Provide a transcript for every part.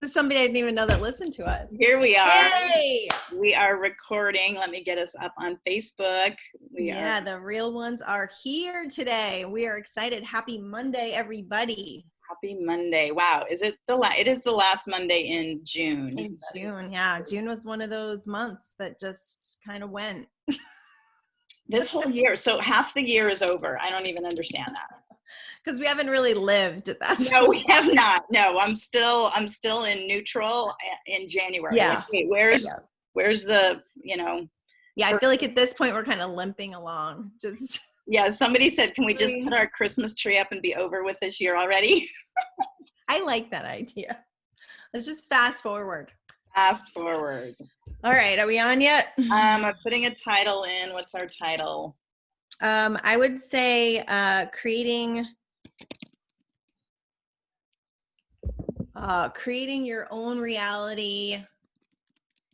Somebody I didn't even know that listened to us. Here we are. Hey! We are recording. Let me get us up on Facebook. The real ones are here today. We are excited. Happy Monday, everybody. Happy Monday. Wow. It is the last Monday in June. In June, yeah. June was one of those months that just kind of went. This whole year. So half the year is over. I don't even understand that. Because we haven't really lived. No, we have not. No, I'm still in neutral in January. Yeah. Like, wait, where's the, Yeah, I feel like at this point we're kind of limping along. Yeah, somebody said, can we just put our Christmas tree up and be over with this year already? I like that idea. Let's just fast forward. Fast forward. All right, are we on yet? I'm putting a title in. What's our title? I would say creating your own reality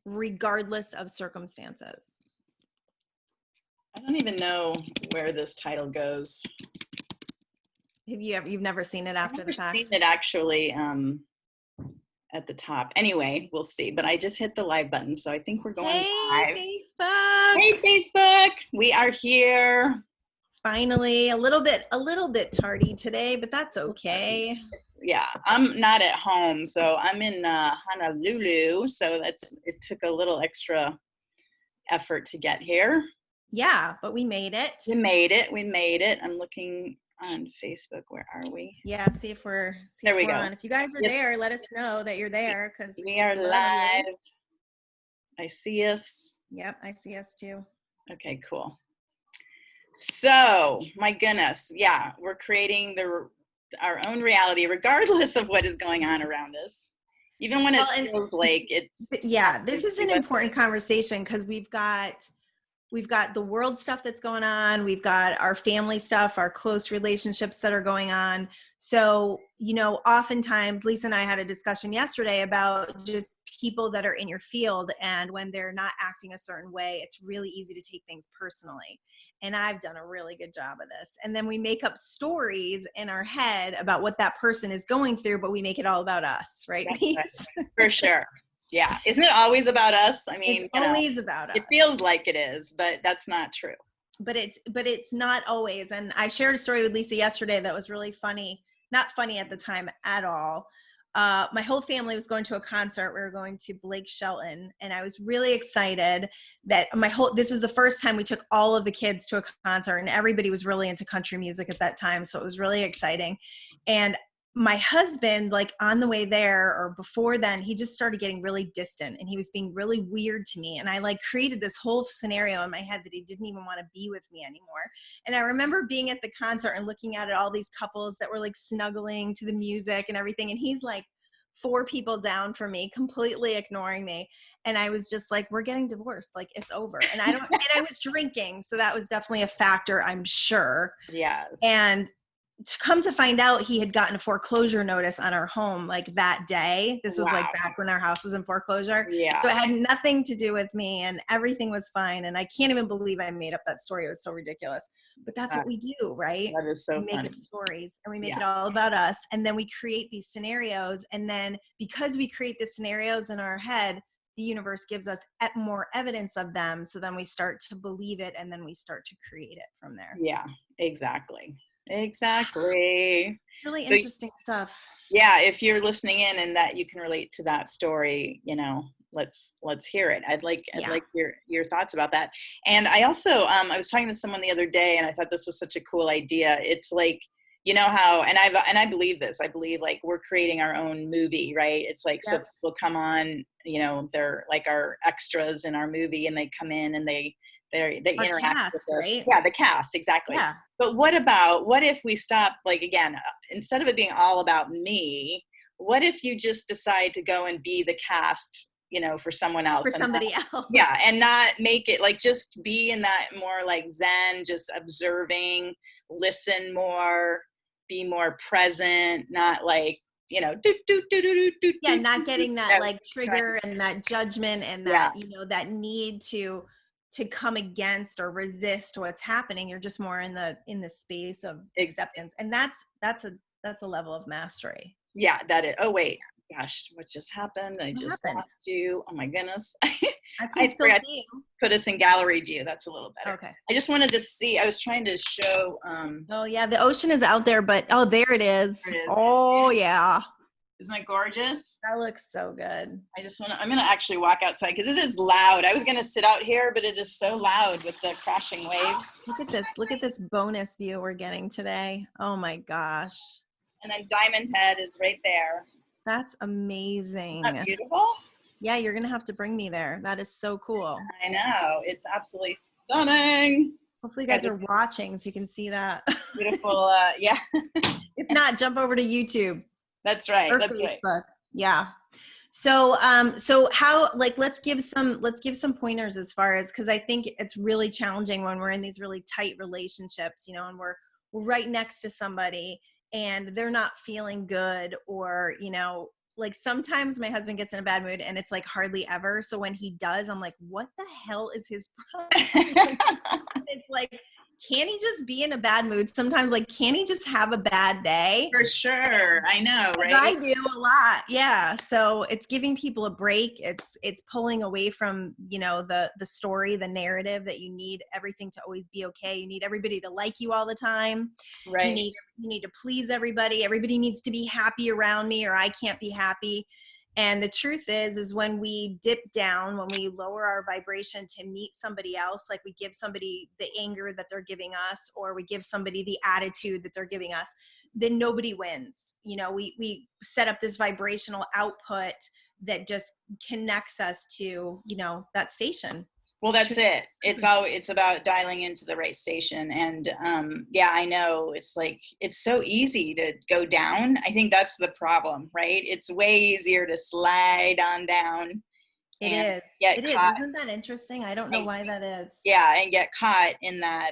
regardless of circumstances. I don't even know where this title goes. You've never seen it after the fact? I've seen it actually at the top. Anyway, we'll see. But I just hit the live button, so I think we're going live. Facebook. Hey, Facebook. We are here. Finally, a little bit tardy today, but that's okay. I'm not at home, so I'm in Honolulu, so it took a little extra effort to get here. Yeah, but we made it. We made it. I'm looking on Facebook. Where are we? Yeah, see if we're on. If you guys are there, let us know that you're there, because we are live. I see us. Yep, I see us too. Okay, cool. So, my goodness, yeah, we're creating our own reality regardless of what is going on around us, even when it feels like it's. Yeah, this is an important conversation because we've got the world stuff that's going on. We've got our family stuff, our close relationships that are going on. So, oftentimes Lisa and I had a discussion yesterday about just people that are in your field, and when they're not acting a certain way, it's really easy to take things personally. And I've done a really good job of this. And then we make up stories in our head about what that person is going through, but we make it all about us, right? For sure. Yeah. Isn't it always about us? I mean, it's always about us. It feels like it is, but that's not true. But it's not always. And I shared a story with Lisa yesterday that was really funny. Not funny at the time at all. My whole family was going to a concert. We were going to Blake Shelton, and I was really excited that this was the first time we took all of the kids to a concert, and everybody was really into country music at that time. So it was really exciting. And my husband, like on the way there or before then, he just started getting really distant, and he was being really weird to me. And I created this whole scenario in my head that he didn't even want to be with me anymore. And I remember being at the concert and looking at all these couples that were snuggling to the music and everything. And he's 4 people down from me, completely ignoring me. And I was just like, we're getting divorced. It's over. And I was drinking. So that was definitely a factor, I'm sure. Yes. And to come to find out, he had gotten a foreclosure notice on our home that day. This was back when our house was in foreclosure. Yeah. So it had nothing to do with me, and everything was fine. And I can't even believe I made up that story. It was so ridiculous. But that's what we do, right? That is so funny. We make up stories, and we make it all about us. And then we create these scenarios. And then because we create the scenarios in our head, the universe gives us more evidence of them. So then we start to believe it, and then we start to create it from there. Yeah, exactly. Really interesting stuff. Yeah, if you're listening in and that you can relate to that story, let's hear it. I'd like your thoughts about that. And I also I was talking to someone the other day, and I thought this was such a cool idea. It's how, and I believe this. I believe we're creating our own movie, right? It's so people come on, they're our extras in our movie, and they come in and they interact cast, with right? Yeah, the cast, exactly. Yeah. But what if we stop, again, instead of it being all about me, what if you just decide to go and be the cast, for someone else? For somebody else. Yeah, and not make it, just be in that more Zen, just observing, listen more, be more present, not not getting that trigger and that judgment and that, that need to come against or resist what's happening. You're just more in the space of acceptance. And that's a level of mastery. Yeah, that is. Oh, wait. Gosh, what just happened? I What just happened? lost you. Oh my goodness. I can I still forgot to see you. put us in gallery view. That's a little better. Okay. I just wanted to see, I was trying to show, Oh yeah, the ocean is out there, but oh, there it is. there it is. Oh yeah. Isn't that gorgeous? That looks so good. I'm going to actually walk outside because it is loud. I was going to sit out here, but it is so loud with the crashing waves. Look at this. Look at this bonus view we're getting today. Oh my gosh. And then Diamond Head is right there. That's Isn't amazing. that beautiful? Yeah, you're going to have to bring me there. That is so cool. I know. It's absolutely stunning. Hopefully you guys are watching so you can see that. Beautiful. Yeah. If not, jump over to YouTube. That's right. Or That's Facebook. right. Yeah. So so how, like, let's give some pointers as far as, because I think it's really challenging when we're in these really tight relationships, you know, and we're right next to somebody and they're not feeling good, or, you know, like sometimes my husband gets in a bad mood and it's like hardly ever. So when he does, I'm like, what the hell is his problem? It's like, can he just be in a bad mood sometimes? Like, can he just have a bad day? For sure. I know, right? I do a lot. Yeah. So it's giving people a break. It's pulling away from, you know, the story, the narrative that you need everything to always be okay. You need everybody to like you all the time. Right. You need to please everybody. Everybody needs to be happy around me or I can't be happy. And the truth is when we dip down, when we lower our vibration to meet somebody else, like we give somebody the anger that they're giving us, or we give somebody the attitude that they're giving us, then nobody wins. You know, we set up this vibrational output that just connects us to, you know, that station. Well, that's it. It's about dialing into the right station. And yeah, I know it's like, it's so easy to go down. I think that's the problem, right? It's way easier to slide on down. It is. Get caught. Isn't that interesting? I don't know why that is. Yeah. And get caught in that,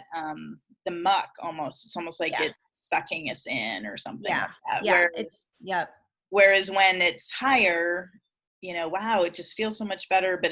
the muck almost. It's almost like it's sucking us in or something like that. Yeah. Whereas when it's higher, you know, wow, it just feels so much better, but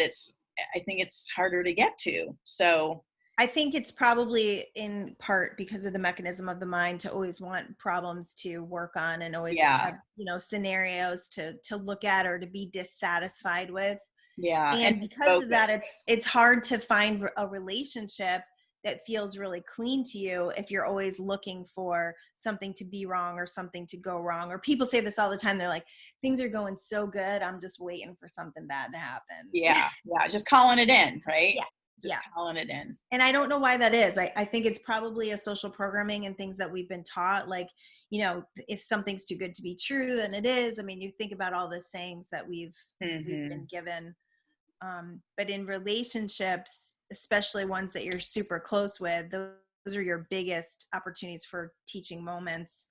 I think it's harder to get to. So I think it's probably in part because of the mechanism of the mind to always want problems to work on and always have, you know, scenarios to look at or to be dissatisfied with. Yeah. And because of that, it's hard to find a relationship that feels really clean to you if you're always looking for something to be wrong or something to go wrong. Or people say this all the time. They're like, things are going so good, I'm just waiting for something bad to happen. Yeah. Just calling it in, right? Yeah. Just calling it in. And I don't know why that is. I think it's probably a social programming and things that we've been taught. Like, you know, if something's too good to be true, then it is. I mean, you think about all the sayings that we've been given. But in relationships, especially ones that you're super close with, those are your biggest opportunities for teaching moments,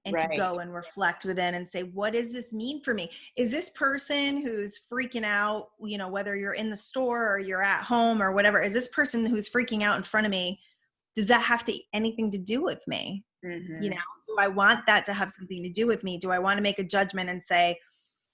and to go and reflect within and say, what does this mean for me? Is this person who's freaking out, you know, whether you're in the store or you're at home or whatever, is this person who's freaking out in front of me, does that have anything to do with me? You know, do I want that to have something to do with me? Do I want to make a judgment and say,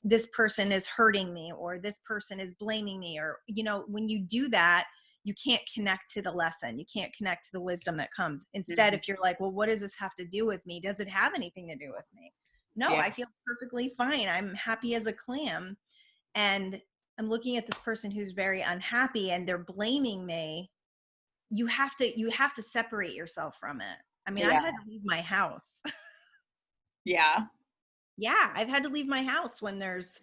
this person is hurting me, or this person is blaming me? Or, you know, when you do that, you can't connect to the lesson. You can't connect to the wisdom that comes. Instead, if you're like, well, what does this have to do with me? Does it have anything to do with me? No, I feel perfectly fine. I'm happy as a clam. And I'm looking at this person who's very unhappy and they're blaming me. You have to separate yourself from it. I mean, I've had to leave my house. Yeah, I've had to leave my house when there's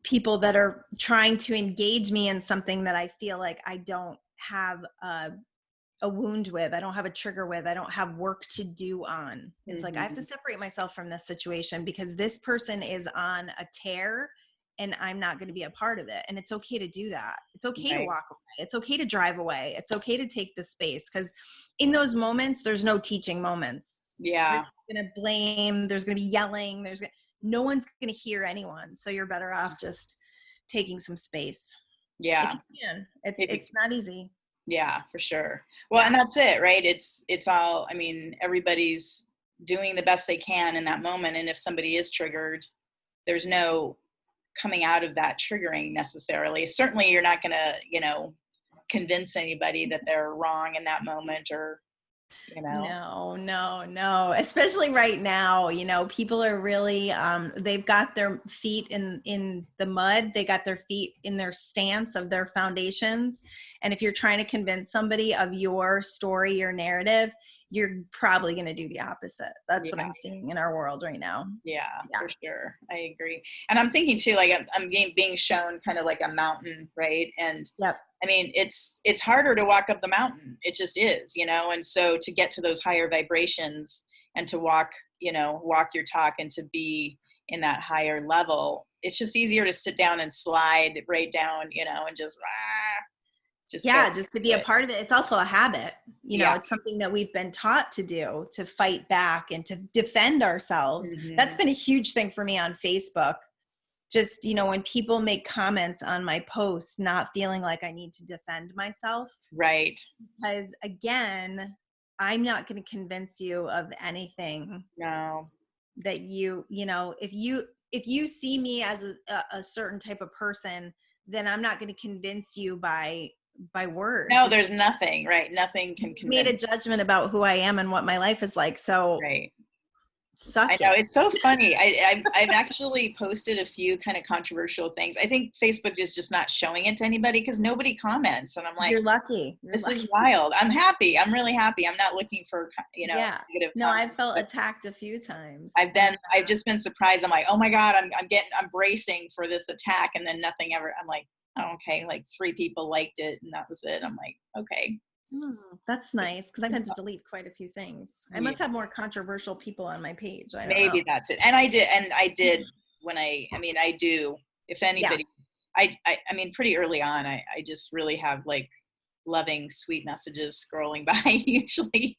people that are trying to engage me in something that I feel like I don't have a wound with, I don't have a trigger with, I don't have work to do on. It's like, I have to separate myself from this situation because this person is on a tear and I'm not going to be a part of it. And it's okay to do that. It's okay to walk away. It's okay to drive away. It's okay to take the space, because in those moments, there's no teaching moments. Yeah. You're going to blame, there's going to be yelling, no one's going to hear anyone. So you're better off just taking some space. Yeah. If you can. It's not easy. Yeah, for sure. Well, and that's it, right? It's all, I mean, everybody's doing the best they can in that moment. And if somebody is triggered, there's no coming out of that triggering necessarily. Certainly you're not going to, you know, convince anybody that they're wrong in that moment, or you know? No, no, no. Especially right now, people are really they've got their feet in the mud. They got their feet in their stance of their foundations. And if you're trying to convince somebody of your story, your narrative, you're probably going to do the opposite. That's what Yeah. I'm seeing in our world right now. Yeah, Yeah. for sure. I agree. And I'm thinking too, like I'm being shown kind of like a mountain, right? And Yep. I mean, it's harder to walk up the mountain. It just is, And so to get to those higher vibrations and to walk your talk and to be in that higher level, it's just easier to sit down and slide right down, and just go Just to be a it. part of it. It's also a habit. Yeah. It's something that we've been taught to do, to fight back and to defend ourselves. That's been a huge thing for me on Facebook. Just, when people make comments on my posts, not feeling like I need to defend myself. Right. Because again, I'm not going to convince you of anything. No. That if you see me as a certain type of person, then I'm not going to convince you by words. No, there's nothing, right? Nothing can convince. Made a judgment about who I am and what my life is like. So right. Suck I know, it. it's so funny. I've actually posted a few kind of controversial things. I think Facebook is just not showing it to anybody because nobody comments, and I'm like, you're lucky. This is wild. I'm happy. I'm really happy. I'm not looking for negative No, comments. I felt attacked a few times. I've just been surprised. I'm like, oh my God, I'm bracing for this attack, and then nothing ever. I'm like, oh, okay, like 3 people liked it, and that was it. I'm like, okay. That's nice because I had to delete quite a few things. I must have more controversial people on my page. I don't Maybe know. that's it. And I did when I do, if anybody, I mean, pretty early on, I just really have like loving, sweet messages scrolling by usually.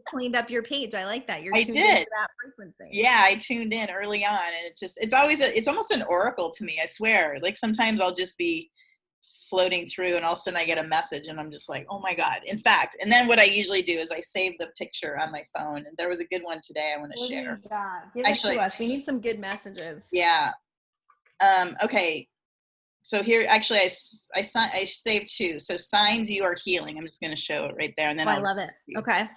Cleaned up your page. I like that. You're I tuned did. into that frequency. Yeah, I tuned in early on, and it's almost an oracle to me, I swear. Like sometimes I'll just be floating through and all of a sudden I get a message and I'm just like, oh my God. In fact, and then what I usually do is I save the picture on my phone, and there was a good one today I want to share. Give it to us. We need some good messages. Yeah. Okay. So here, actually, I saved 2. So signs you are healing. I'm just going to show it right there. And then I love it. Okay.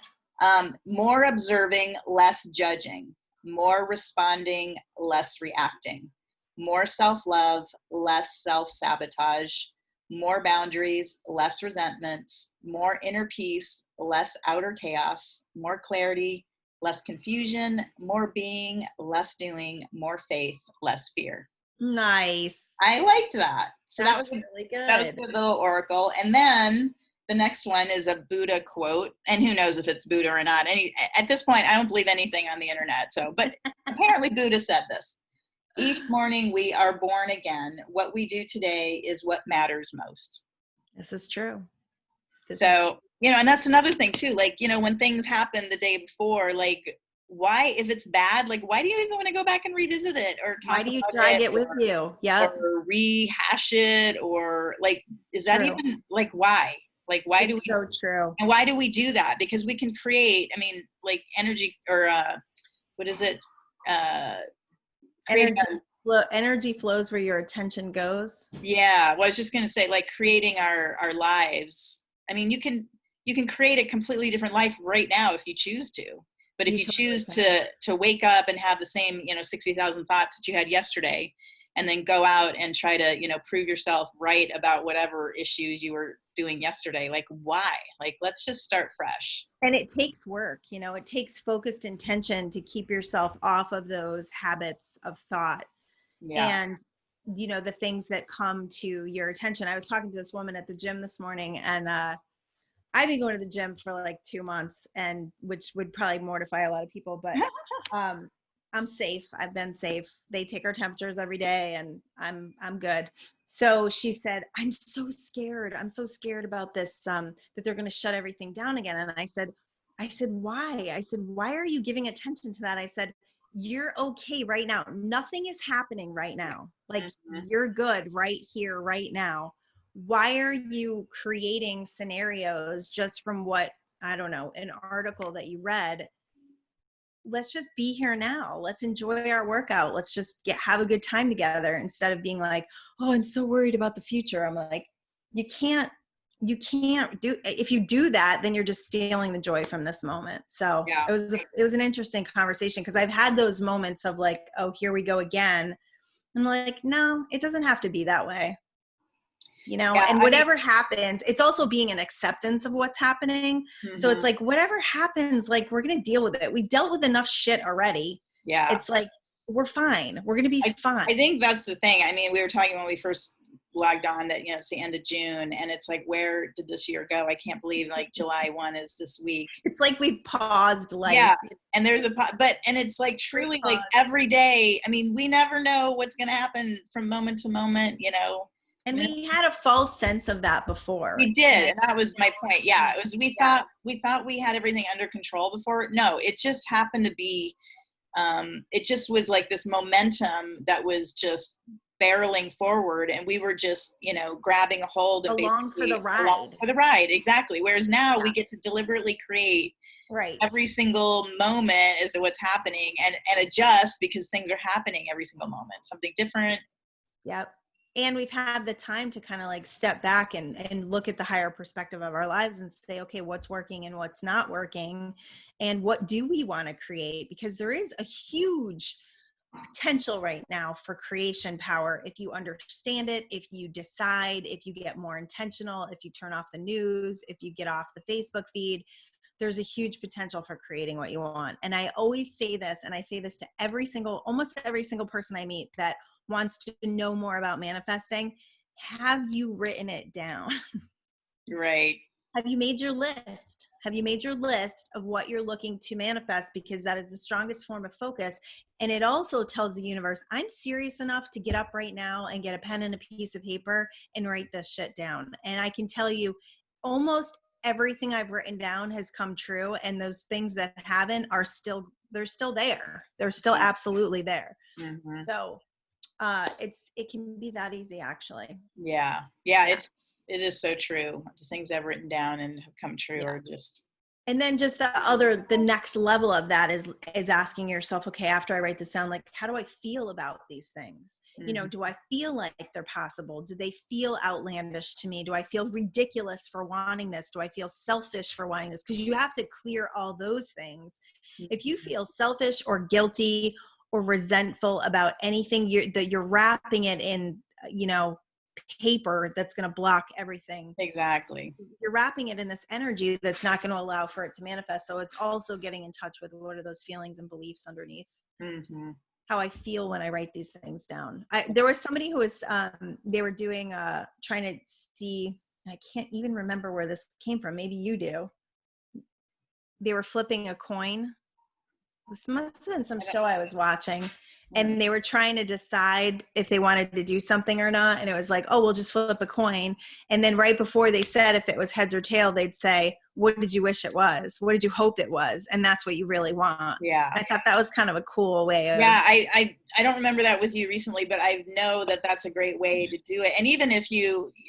More observing, less judging. More responding, less reacting. More self-love, less self-sabotage. More boundaries, less resentments. More inner peace, less outer chaos. More clarity, less confusion. More being, less doing. More faith, less fear. Nice. I liked that. So that was really good. That was a good little oracle. And then the next one is a Buddha quote, and who knows if it's Buddha or not. At this point, I don't believe anything on the internet. But apparently Buddha said this. Each morning we are born again. What we do today is what matters most. This is true. And that's another thing too. Like, when things happen the day before, like, why, if it's bad, like, why do you even want to go back and revisit it or talk why do you drag it with you? Yeah. Or rehash it, or like, is that even like, why? Like, why do we? So true. And why do we do that? Because we can create, I mean, like energy, or what is it? Energy flows where your attention goes. Yeah. Well, I was just going to say, like, creating our lives. I mean, you can create a completely different life right now if you choose to. But if you choose to wake up and have the same, 60,000 thoughts that you had yesterday, and then go out and try to, prove yourself right about whatever issues you were doing yesterday, like, why? Like, let's just start fresh. And it takes work, it takes focused intention to keep yourself off of those habits of thought. Yeah. And, the things that come to your attention. I was talking to this woman at the gym this morning, and I've been going to the gym for like 2 months, and which would probably mortify a lot of people, but I'm safe. I've been safe. They take our temperatures every day, and I'm good. So she said, I'm so scared. I'm so scared about this, that they're going to shut everything down again. And I said, why? I said, why are you giving attention to that? I said, you're okay right now. Nothing is happening right now. Like, you're good right here, right now. Why are you creating scenarios just from what, I don't know, an article that you read? Let's just be here now. Let's enjoy our workout. Let's just have a good time together, instead of being like, oh, I'm so worried about the future. I'm like, you can't you can't do, if you do that, then you're just stealing the joy from this moment. So Yeah. it was an interesting conversation, because I've had those moments of like, oh, here we go again. I'm like, no, it doesn't have to be that way. You know, Yeah, and whatever happens, it's also being an acceptance of what's happening. So it's like, whatever happens, like, we're going to deal with it. We dealt with enough shit already. Yeah. It's like, we're fine. We're going to be fine. I think that's the thing. I mean, we were talking when we first logged on that, you know, it's the end of June, and it's like, where did this year go? I can't believe like July 1 is this week. It's like we've paused life. Yeah. And there's and it's like truly like every day. I mean, we never know what's going to happen from moment to moment, you know. And we had a false sense of that before. We did, and that was my point. Yeah, it was. We thought we had everything under control before. No, it just happened to be. It just was like this momentum that was just barreling forward, and we were just, you know, grabbing a hold and along for the ride. Along for the ride, exactly. Whereas now we get to deliberately create every single moment as to what's happening, and adjust because things are happening every single moment, something different. Yep. And we've had the time to kind of like step back and look at the higher perspective of our lives and say, okay, what's working and what's not working, and what do we want to create? Because there is a huge potential right now for creation power if you understand it, if you decide, if you get more intentional, if you turn off the news, if you get off the Facebook feed. There's a huge potential for creating what you want. And I always say this, and I say this to almost every single person I meet that wants to know more about manifesting. Have you written it down? Right. Have you made your list? Have you made your list of what you're looking to manifest? Because that is the strongest form of focus. And it also tells the universe, I'm serious enough to get up right now and get a pen and a piece of paper and write this shit down. And I can tell you, almost everything I've written down has come true. And those things that haven't they're still there. They're still absolutely there. So it can be that easy, actually. Yeah. It is so true. The things I've written down and have come true are just. And then just the next level of that is asking yourself, okay, after I write this down, like, how do I feel about these things? You know, do I feel like they're possible? Do they feel outlandish to me? Do I feel ridiculous for wanting this? Do I feel selfish for wanting this? Because you have to clear all those things. If you feel selfish or guilty or resentful about anything, you're wrapping it in, you know, paper that's going to block everything. Exactly. You're wrapping it in this energy that's not going to allow for it to manifest. So it's also getting in touch with what are those feelings and beliefs underneath. How I feel when I write these things down. There was somebody who was, they were doing, trying to see, I can't even remember where this came from. Maybe you do. They were flipping a coin. This must have been some show I was watching, and they were trying to decide if they wanted to do something or not. And it was like, oh, we'll just flip a coin. And then right before they said if it was heads or tail, they'd say, what did you wish it was? What did you hope it was? And that's what you really want. Yeah. I thought that was kind of a cool way of. Yeah. I don't remember that with you recently, but I know that that's a great way to do it. And even if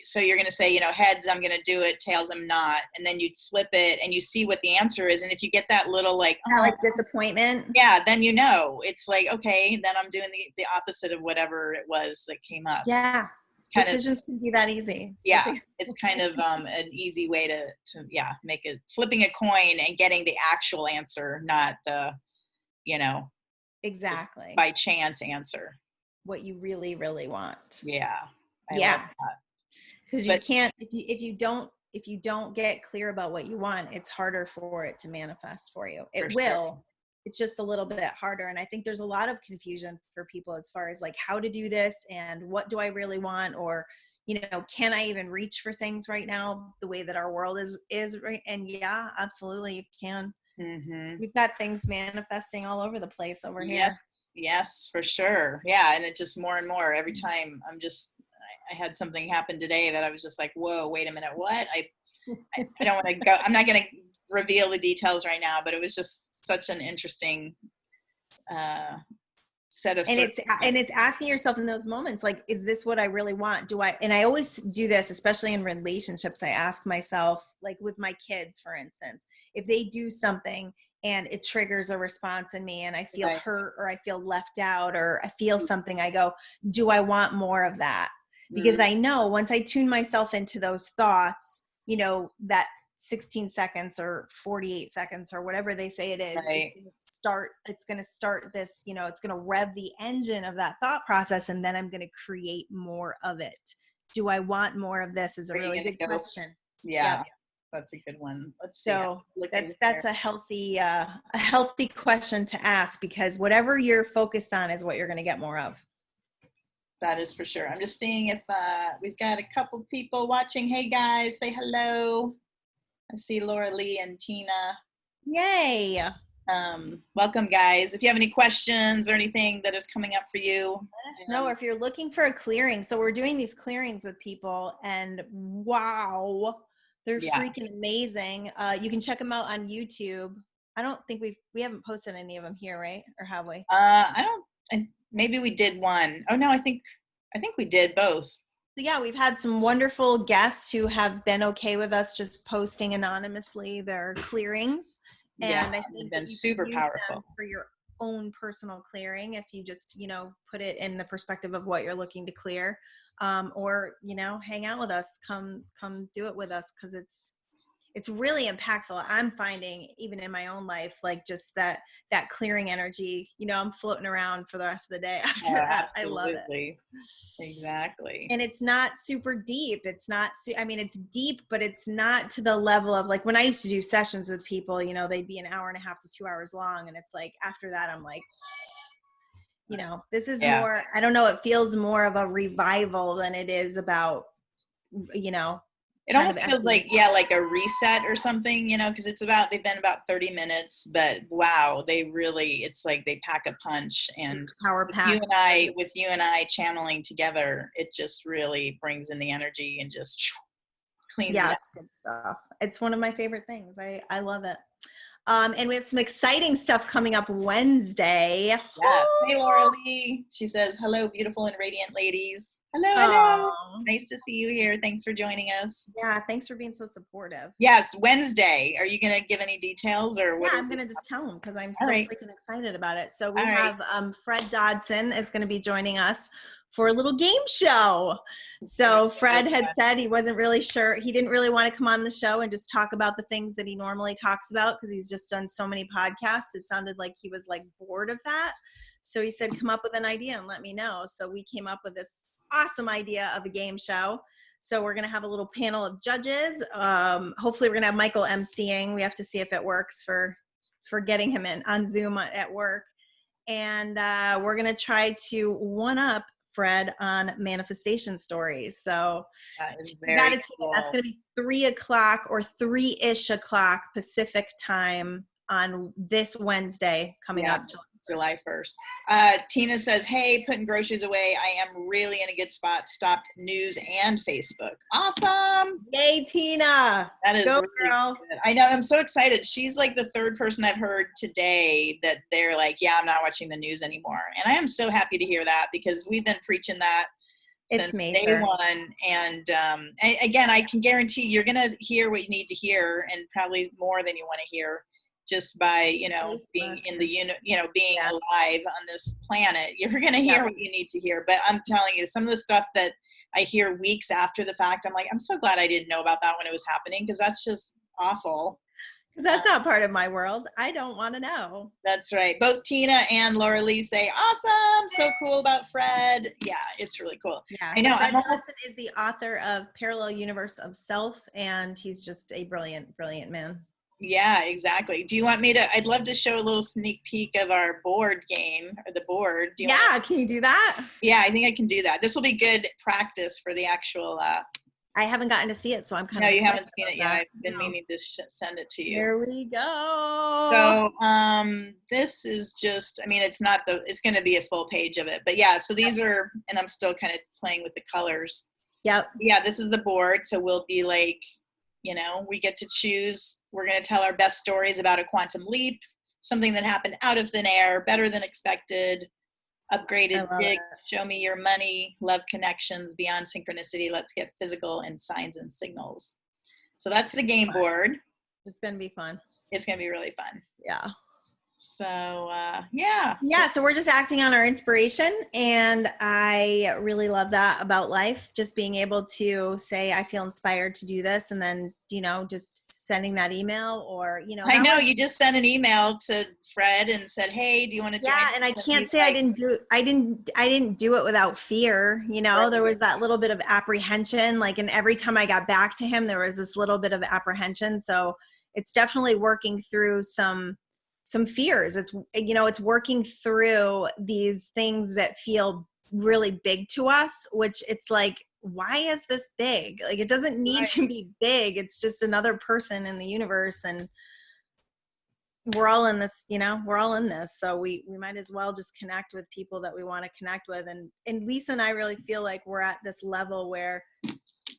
so you're going to say, you know, heads, I'm going to do it, tails, I'm not. And then you flip it and you see what the answer is. And if you get that little like disappointment. Yeah. Then, you know, it's like, okay, then I'm doing the opposite of whatever it was that came up. Yeah. Decisions can be that easy. It's kind of an easy way to make it flipping a coin and getting the actual answer, not the, you know, exactly by chance answer. What you really, really want. Yeah. Because you can't, if you don't get clear about what you want, it's harder for it to manifest for you. It will. It's just a little bit harder. And I think there's a lot of confusion for people as far as like how to do this and what do I really want, or, you know, can I even reach for things right now the way that our world is right? And yeah, absolutely you can. We've got things manifesting all over the place over here. Yes, for sure. Yeah. And it just more and more every time I had something happen today that I was just like, whoa, wait a minute. What? I don't want to go. I'm not going to reveal the details right now, but it was just such an interesting set of. And it's asking yourself in those moments, like, is this what I really want? And I always do this, especially in relationships. I ask myself, like with my kids, for instance, if they do something and it triggers a response in me and I feel hurt or I feel left out or I feel something, I go, do I want more of that? Because I know once I tune myself into those thoughts, that 16 seconds or 48 seconds or whatever they say it is, right. it's going to start this, it's going to rev the engine of that thought process. And then I'm going to create more of it. Do I want more of this is a really good question. Yeah. Yep. That's a good one. Let's see. So that's a healthy question to ask, because whatever you're focused on is what you're going to get more of. That is for sure. I'm just seeing if we've got a couple people watching. Hey guys, say hello. I see Laura Lee and Tina. Yay. Welcome guys. If you have any questions or anything that is coming up for you, let us know. If you're looking for a clearing. So we're doing these clearings with people, and wow, they're freaking amazing. You can check them out on YouTube. I don't think we haven't posted any of them here, right? Or have we? Maybe we did one. Oh no, I think we did both. So yeah, we've had some wonderful guests who have been okay with us just posting anonymously their clearings. And I think been super powerful for your own personal clearing, if you just, put it in the perspective of what you're looking to clear, or, hang out with us, come do it with us. 'Cause it's really impactful. I'm finding even in my own life, like just that clearing energy, I'm floating around for the rest of the day after that. I love it. Exactly. And it's not super deep. It's not, it's deep, but it's not to the level of like when I used to do sessions with people, they'd be an hour and a half to 2 hours long. And it's like, after that, I'm like, this is more, I don't know. It feels more of a revival than it is about, it almost feels like, like a reset or something, because they've been about 30 minutes, but wow, it's like they pack a punch, and power pack. With you and I channeling together, it just really brings in the energy and just cleans it up. It's good stuff. It's one of my favorite things. I love it. And we have some exciting stuff coming up Wednesday. Yeah. Hey, Laura Lee. She says, hello, beautiful and radiant ladies. Hello. Nice to see you here. Thanks for joining us. Yeah, thanks for being so supportive. Yes, Wednesday. Are you going to give any details or what? Yeah, I'm going to just tell them because I'm so freaking excited about it. So we have Fred Dodson is going to be joining us for a little game show. So Fred had said he wasn't really sure. He didn't really want to come on the show and just talk about the things that he normally talks about because he's just done so many podcasts. It sounded like he was like bored of that. So he said, come up with an idea and let me know. So we came up with this awesome idea of a game show. So we're going to have a little panel of judges. Hopefully we're going to have Michael emceeing. We have to see if it works for getting him in on Zoom at work. And we're going to try to one-up Fred on manifestation stories. So you gotta cool. That's going to be 3:00 or 3-ish o'clock Pacific time on this Wednesday coming up July 1st. Tina says, hey, putting groceries away. I am really in a good spot. Stopped news and Facebook. Awesome. Yay, Tina. That is Go, really girl. Good. I know. I'm so excited. She's like the third person I've heard today that they're like, yeah, I'm not watching the news anymore. And I am so happy to hear that because we've been preaching that since day one. And again, I can guarantee you're going to hear what you need to hear and probably more than you want to hear. Just by, being in the, being alive on this planet, you're going to hear what you need to hear. But I'm telling you, some of the stuff that I hear weeks after the fact, I'm like, I'm so glad I didn't know about that when it was happening because that's just awful. Because that's not part of my world. I don't want to know. That's right. Both Tina and Laura Lee say, awesome, so cool about Fred. Yeah, it's really cool. Yeah, I know. Fred Dodson is the author of Parallel Universe of Self, and he's just a brilliant, brilliant man. Yeah, exactly. Do you want me to, I'd love to show a little sneak peek of our board game or the board. Can you do that? Yeah, I think I can do that. This will be good practice for the actual. I haven't gotten to see it, so I'm kind of. No, you haven't seen it yet. I've been meaning to send it to you. Here we go. So, this is just, it's going to be a full page of it, but yeah, so these are, and I'm still kind of playing with the colors. Yep. Yeah, this is the board. So we'll be like, we get to choose. We're going to tell our best stories about a quantum leap, something that happened out of thin air, better than expected, upgraded digs, show me your money, love connections, beyond synchronicity, let's get physical, and signs and signals. So that's the game board. It's going to be fun. It's going to be really fun. Yeah. So, yeah. Yeah, so we're just acting on our inspiration, and I really love that about life, just being able to say I feel inspired to do this, and then, just sending that email, or I know you just sent an email to Fred and said, "Hey, do you want to join?" Yeah, and I can't say I didn't do it without fear. Right. There was that little bit of apprehension, and every time I got back to him, there was this little bit of apprehension. So it's definitely working through some fears. It's working through these things that feel really big to us, which it's like, why is this big? Like, it doesn't need to be big. It's just another person in the universe, and we're all in this, we're all in this. So we might as well just connect with people that we want to connect with. And Lisa and I really feel like we're at this level where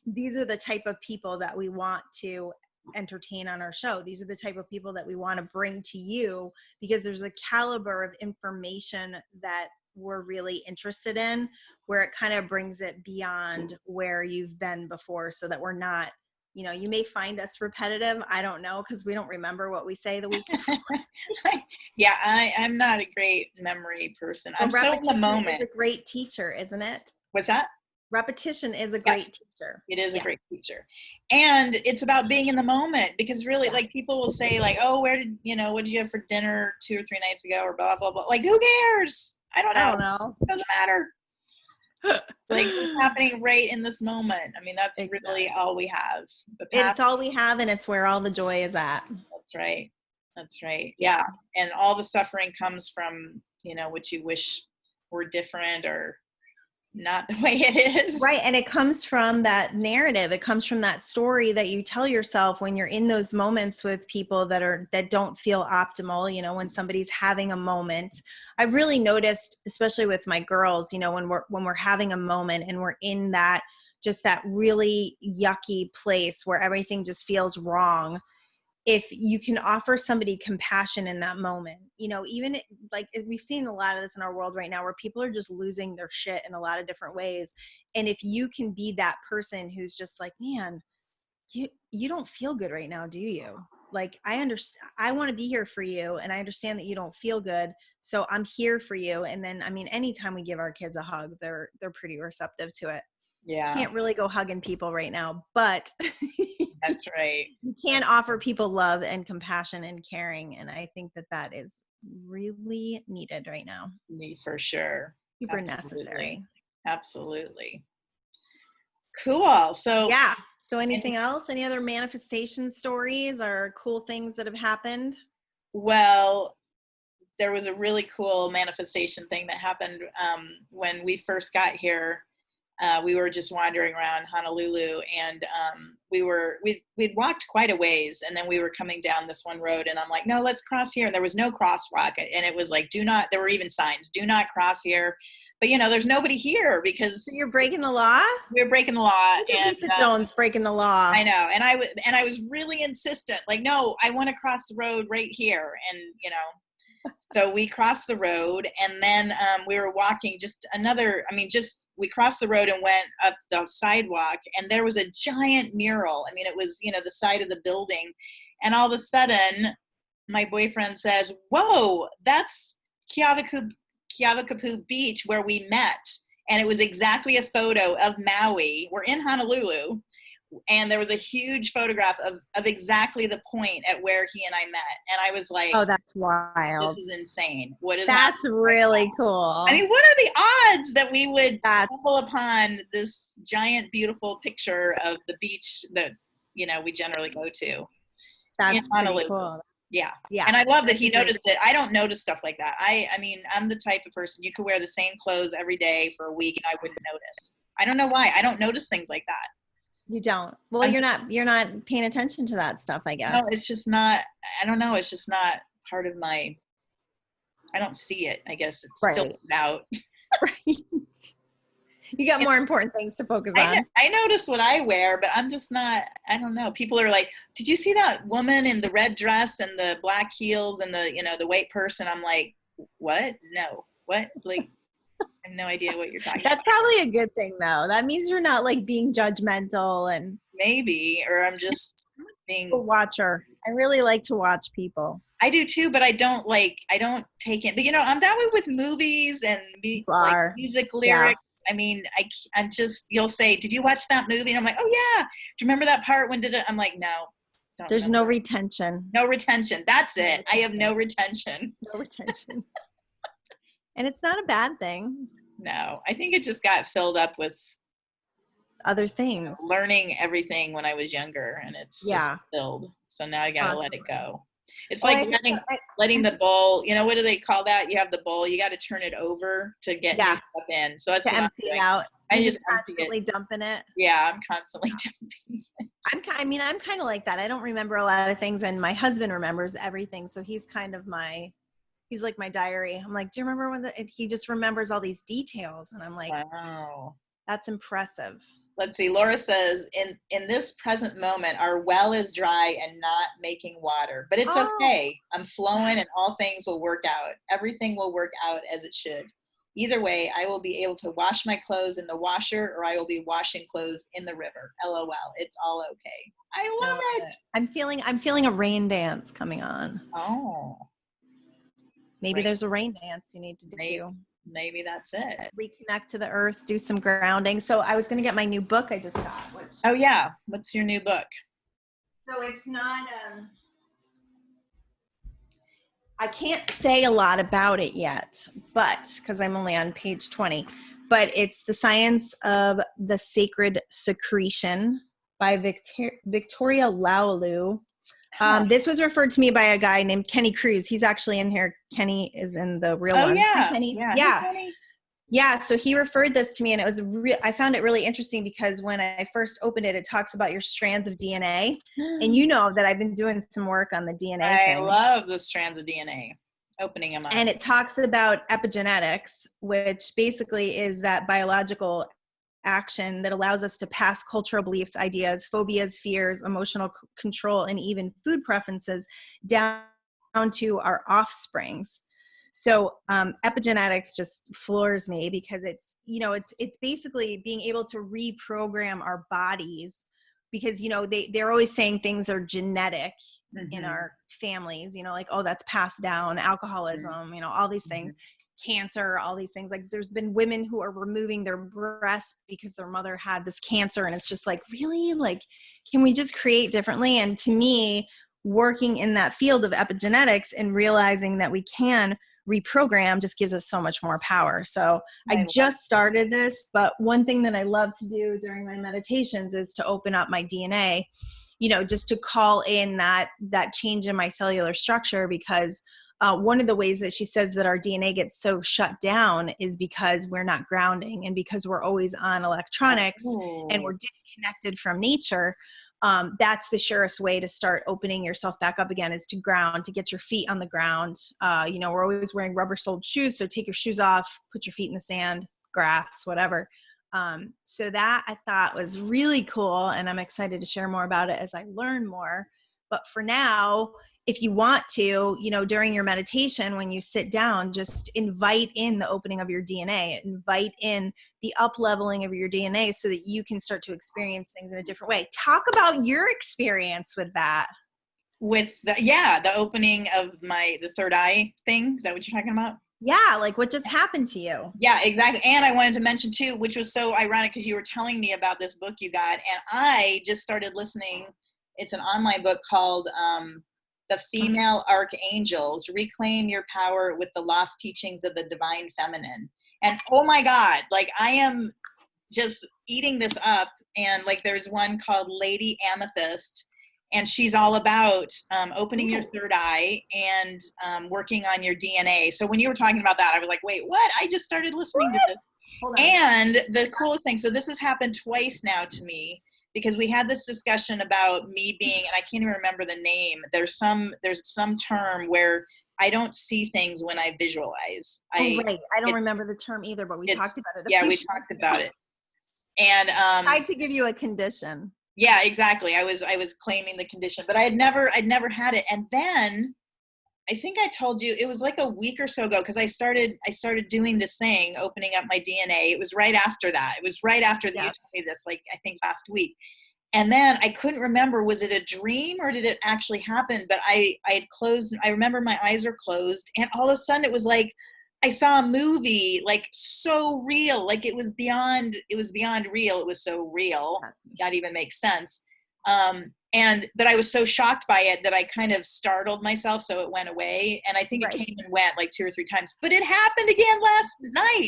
these are the type of people that we want to entertain on our show. These are the type of people that we want to bring to you, because there's a caliber of information that we're really interested in, where it kind of brings it beyond where you've been before, so that we're not, you may find us repetitive. I don't know, because we don't remember what we say the week before. Yeah, I'm not a great memory person. I'm so in the moment. Is a great teacher, isn't it? What's that? Repetition is a great teacher. It is a great teacher. And it's about being in the moment, because really, like, people will say, like, oh, what did you have for dinner 2 or 3 nights ago, or blah, blah, blah. Like, who cares? I don't know. It doesn't matter. Like, what's happening right in this moment. I mean, that's really all we have. It's all we have, and it's where all the joy is at. That's right. Yeah. And all the suffering comes from, what you wish were different or not the way it is. Right. And it comes from that narrative. It comes from that story that you tell yourself when you're in those moments with people that don't feel optimal. When somebody's having a moment. I've really noticed, especially with my girls, when we're having a moment and we're in that really yucky place where everything just feels wrong. If you can offer somebody compassion in that moment, even like we've seen a lot of this in our world right now, where people are just losing their shit in a lot of different ways. And if you can be that person who's just like, man, you don't feel good right now, do you? Like, I understand, I want to be here for you. And I understand that you don't feel good. So I'm here for you. And then, anytime we give our kids a hug, they're pretty receptive to it. Yeah. Can't really go hugging people right now, but that's right. You can offer people love and compassion and caring. And I think that is really needed right now. For sure. Super necessary. Absolutely. Cool. So yeah. So anything else? Any other manifestation stories or cool things that have happened? Well, there was a really cool manifestation thing that happened when we first got here. We were just wandering around Honolulu, and we'd walked quite a ways, and then we were coming down this one road, and I'm like, no, let's cross here. And there was no crosswalk, and it was like, there were even signs, do not cross here. But there's nobody here, because so you're breaking the law. We're breaking the law. And Lisa Jones breaking the law. I know, and I was really insistent, like, no, I want to cross the road right here, and So we crossed the road, and then we were walking we crossed the road and went up the sidewalk, and there was a giant mural. It was, the side of the building. And all of a sudden, my boyfriend says, whoa, that's Keawakapu Beach where we met. And it was exactly a photo of Maui. We're in Honolulu. And there was a huge photograph of exactly the point at where he and I met. And I was like, oh, that's wild. This is insane. What is That's really cool. What are the odds that we would stumble upon this giant, beautiful picture of the beach that, we generally go to? That's pretty cool. Yeah. Yeah. And I love that he noticed it. I don't notice stuff like that. I'm the type of person, you could wear the same clothes every day for a week and I wouldn't notice. I don't know why. I don't notice things like that. You don't. Well, you're not paying attention to that stuff, I guess. No, it's just not, I don't know. It's just not part of I don't see it. I guess it's filtered out. Right. You got more important things to focus on. I notice what I wear, but I'm just not, I don't know. People are like, did you see that woman in the red dress and the black heels and the white purse? And I'm like, what? No. What? Like, I have no idea what you're talking about. That's probably a good thing, though. That means you're not like being judgmental and maybe, or I'm just being a watcher. I really like to watch people. I do too, but I don't take it. But I'm that way with movies and like music lyrics. I mean, I'm just, you'll say, did you watch that movie? And I'm like, oh yeah. Do you remember that part when did it? I'm like, no. There's remember. No retention. No retention. That's it. I have no retention. No retention. And it's not a bad thing. No, I think it just got filled up with other things. Learning everything when I was younger, and it's just filled. So now I got to let it go. It's like letting the bowl, what do they call that? You have the bowl, you got to turn it over to get new stuff in. So that's to empty it out. I just constantly dumping it. Yeah, I'm constantly dumping it. I'm kind of like that. I don't remember a lot of things, and my husband remembers everything. So he's kind of he's like my diary. I'm like, do you remember when he just remembers all these details? And I'm like, wow, that's impressive. Let's see. Laura says, in this present moment, our well is dry and not making water, but it's okay. I'm flowing and all things will work out. Everything will work out as it should. Either way, I will be able to wash my clothes in the washer, or I will be washing clothes in the river. LOL. It's all okay. I love it. I'm feeling a rain dance coming on. Oh. Maybe there's a rain dance you need to do. Maybe that's it. Reconnect to the earth, do some grounding. So I was going to get my new book I just got. Oh yeah. What's your new book? So it's not, I can't say a lot about it yet, but because I'm only on page 20, but it's The Science of the Sacred Secretion by Victoria Laulu. This was referred to me by a guy named Kenny Cruz. He's actually in here. Kenny is in the Real Onez. Yeah. Kenny. Yeah. Yeah. Hey, Kenny. Yeah. So he referred this to me, and it was I found it really interesting because when I first opened it, it talks about your strands of DNA. And you know that I've been doing some work on the DNA thing. I love the strands of DNA, opening them up. And it talks about epigenetics, which basically is that biological action that allows us to pass cultural beliefs, ideas, phobias, fears, emotional control, and even food preferences down to our offsprings. So epigenetics just floors me because it's basically being able to reprogram our bodies, because they're always saying things are genetic in our families, like, oh, that's passed down, alcoholism, all these things. Cancer, all these things. Like, there's been women who are removing their breasts because their mother had this cancer, and it's just like, really, like, can we just create differently? And to me, working in that field of epigenetics and realizing that we can reprogram just gives us so much more power. So I just started this, but one thing that I love to do during my meditations is to open up my DNA, just to call in that change in my cellular structure, because one of the ways that she says that our DNA gets so shut down is because we're not grounding, and because we're always on electronics and we're disconnected from nature. That's the surest way to start opening yourself back up again, is to ground, to get your feet on the ground. We're always wearing rubber-soled shoes, so take your shoes off, put your feet in the sand, grass, whatever. So that I thought was really cool, and I'm excited to share more about it as I learn more. But for now, if you want to, during your meditation, when you sit down, just invite in the opening of your DNA, invite in the up-leveling of your DNA so that you can start to experience things in a different way. Talk about your experience with that. With the opening of the third eye thing. Is that what you're talking about? Yeah, like what just happened to you? Yeah, exactly. And I wanted to mention too, which was so ironic because you were telling me about this book you got, and I just started listening. It's an online book called The Female Archangels, Reclaim Your Power with the Lost Teachings of the Divine Feminine. And oh my God, like I am just eating this up. And like there's one called Lady Amethyst, and she's all about opening your third eye and working on your DNA. So when you were talking about that, I was like, wait, what? I just started listening to this. And the coolest thing, so this has happened twice now to me, because we had this discussion about me being, and I can't even remember the name. There's some term where I don't see things when I visualize. Right. I don't remember the term either, but we talked about it. Yeah, we talked about it. And I had to give you a condition. Yeah, exactly. I was claiming the condition, but I'd never had it. And then I think I told you, it was like a week or so ago, because I started doing this thing, opening up my DNA. It was right after that. It was right after that you told me this, like I think last week. And then I couldn't remember, was it a dream or did it actually happen? But I had closed, I remember my eyes were closed, and all of a sudden it was like I saw a movie, like so real, like it was beyond real. It was so real. That even makes sense. But I was so shocked by it that I kind of startled myself, so it went away. And I think it came and went like 2 or 3 times. But it happened again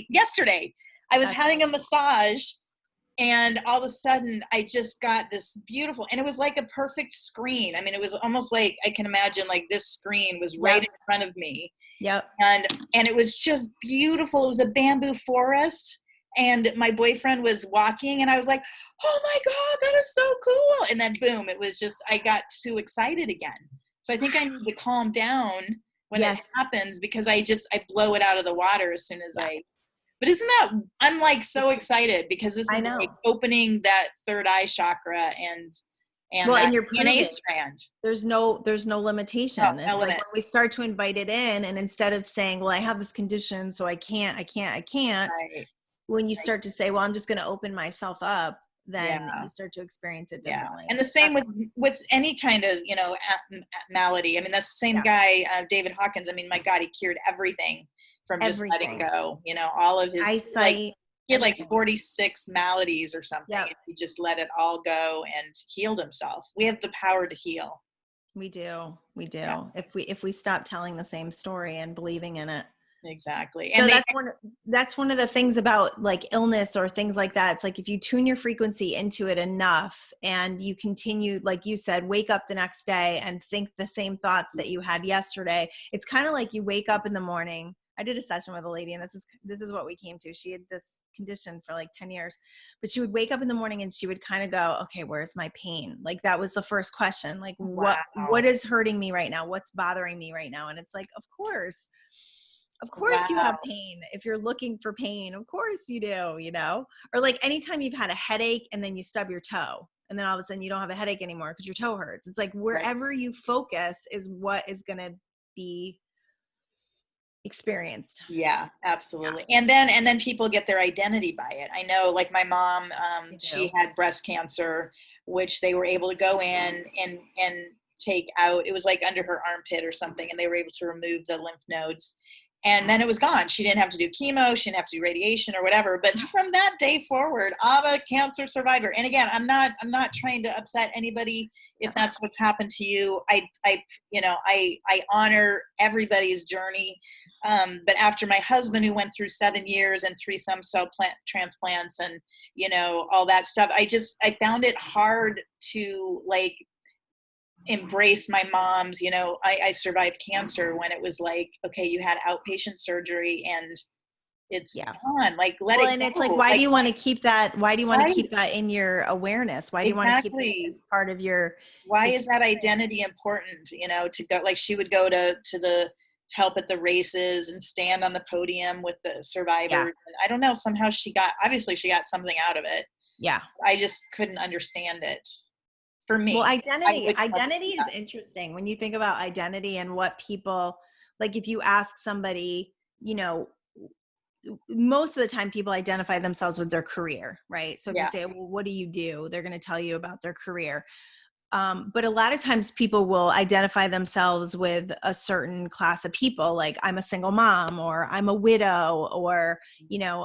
yesterday. I was having a massage, and all of a sudden I just got this beautiful, and it was like a perfect screen. I mean, it was almost like I can imagine like this screen was right in front of me. Yep. And it was just beautiful. It was a bamboo forest, and my boyfriend was walking, and I was like, oh my God, that is so cool. And then boom, it was just, I got too excited again. So I think I need to calm down when it happens, because I blow it out of the water as soon as but isn't that, I'm like so excited, because this is like opening that third eye chakra and well, that and you're DNA proving strand. There's no limitation. No, it's no like limit. when we start to invite it in, and instead of saying, well, I have this condition, so I can't, Right. when you start to say, well, I'm just going to open myself up, then you start to experience it differently. And the same with any kind of, malady. I mean, that's the same guy, David Hawkins. I mean, my God, he cured everything from just letting go, all of his eyesight. He had like 46 maladies or something. And he just let it all go and healed himself. We have the power to heal. We do. Yeah. If we stop telling the same story and believing in it. Exactly. And so that's one of the things about like illness or things like that. It's like if you tune your frequency into it enough, and you continue, like you said, wake up the next day and think the same thoughts that you had yesterday. It's kind of like you wake up in the morning. I did a session with a lady, and this is what we came to. She had this condition for like 10 years, but she would wake up in the morning and she would kind of go, okay, where's my pain? Like that was the first question. Like, what is hurting me right now? What's bothering me right now? And it's like, of course you have pain. If you're looking for pain, of course you do, or like anytime you've had a headache and then you stub your toe, and then all of a sudden you don't have a headache anymore because your toe hurts. It's like wherever you focus is what is going to be experienced. Yeah, absolutely. And then people get their identity by it. I know, like my mom, she had breast cancer, which they were able to go in and take out. It was like under her armpit or something, and they were able to remove the lymph nodes. And then it was gone. She didn't have to do chemo. She didn't have to do radiation or whatever. But from that day forward, I'm a cancer survivor. And again, I'm not trying to upset anybody if that's what's happened to you. I honor everybody's journey. But after my husband, who went through 7 years and 3 stem cell transplants and, all that stuff, I found it hard to like embrace my mom's, I survived cancer when it was like, okay, you had outpatient surgery and it's gone. Like, let it go. And it's like, why do you want to keep that? Why do you want to keep that in your awareness? Why do you want to keep it as part of your, why is that identity important? To go, like she would go to the help at the races and stand on the podium with the survivors. And I don't know, somehow she got something out of it. Yeah. I just couldn't understand it. For me. Well, identity is interesting when you think about identity and what people, like if you ask somebody, most of the time people identify themselves with their career, right? So if you say, well, what do you do? They're going to tell you about their career. But a lot of times people will identify themselves with a certain class of people, like I'm a single mom, or I'm a widow, or,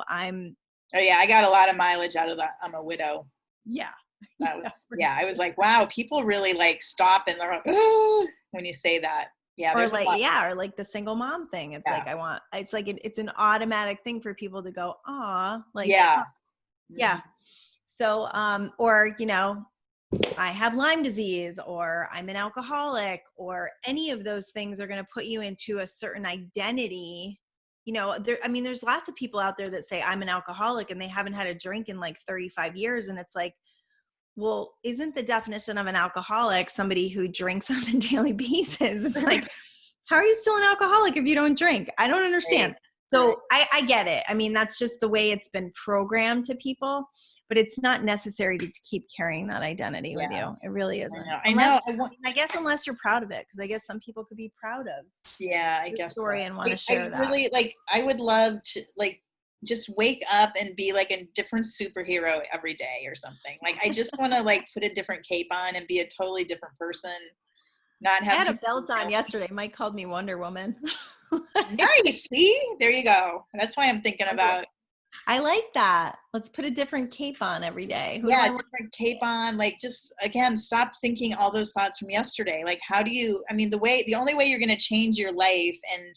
I'm. Oh yeah. I got a lot of mileage out of that. I'm a widow. Yeah. That was, I was like, wow, people really like stop and they're like, oh, when you say that. Yeah. Or like the single mom thing. It's like, it's like, it's an automatic thing for people to go, like, yeah. So, or, I have Lyme disease, or I'm an alcoholic, or any of those things are going to put you into a certain identity. There's lots of people out there that say I'm an alcoholic and they haven't had a drink in like 35 years. And it's like, well, isn't the definition of an alcoholic somebody who drinks on a daily basis? It's like, how are you still an alcoholic if you don't drink? I don't understand. Right. So I get it. I mean, that's just the way it's been programmed to people, but it's not necessary to keep carrying that identity with you. It really isn't. I know. I guess unless you're proud of it, because I guess some people could be proud of I guess story so. and want to share that. Really, like, I would love to, like, just wake up and be like a different superhero every day or something. Like, I just want to like put a different cape on and be a totally different person. Not I have had a people belt on yesterday. Mike called me Wonder Woman. nice. See, there you go. That's why I'm thinking about. I like that. Let's put a different cape on every day. Who do Yeah, I a want? different cape on. Like, just again, stop thinking all those thoughts from yesterday. Like, how do you? I mean, the only way you're going to change your life and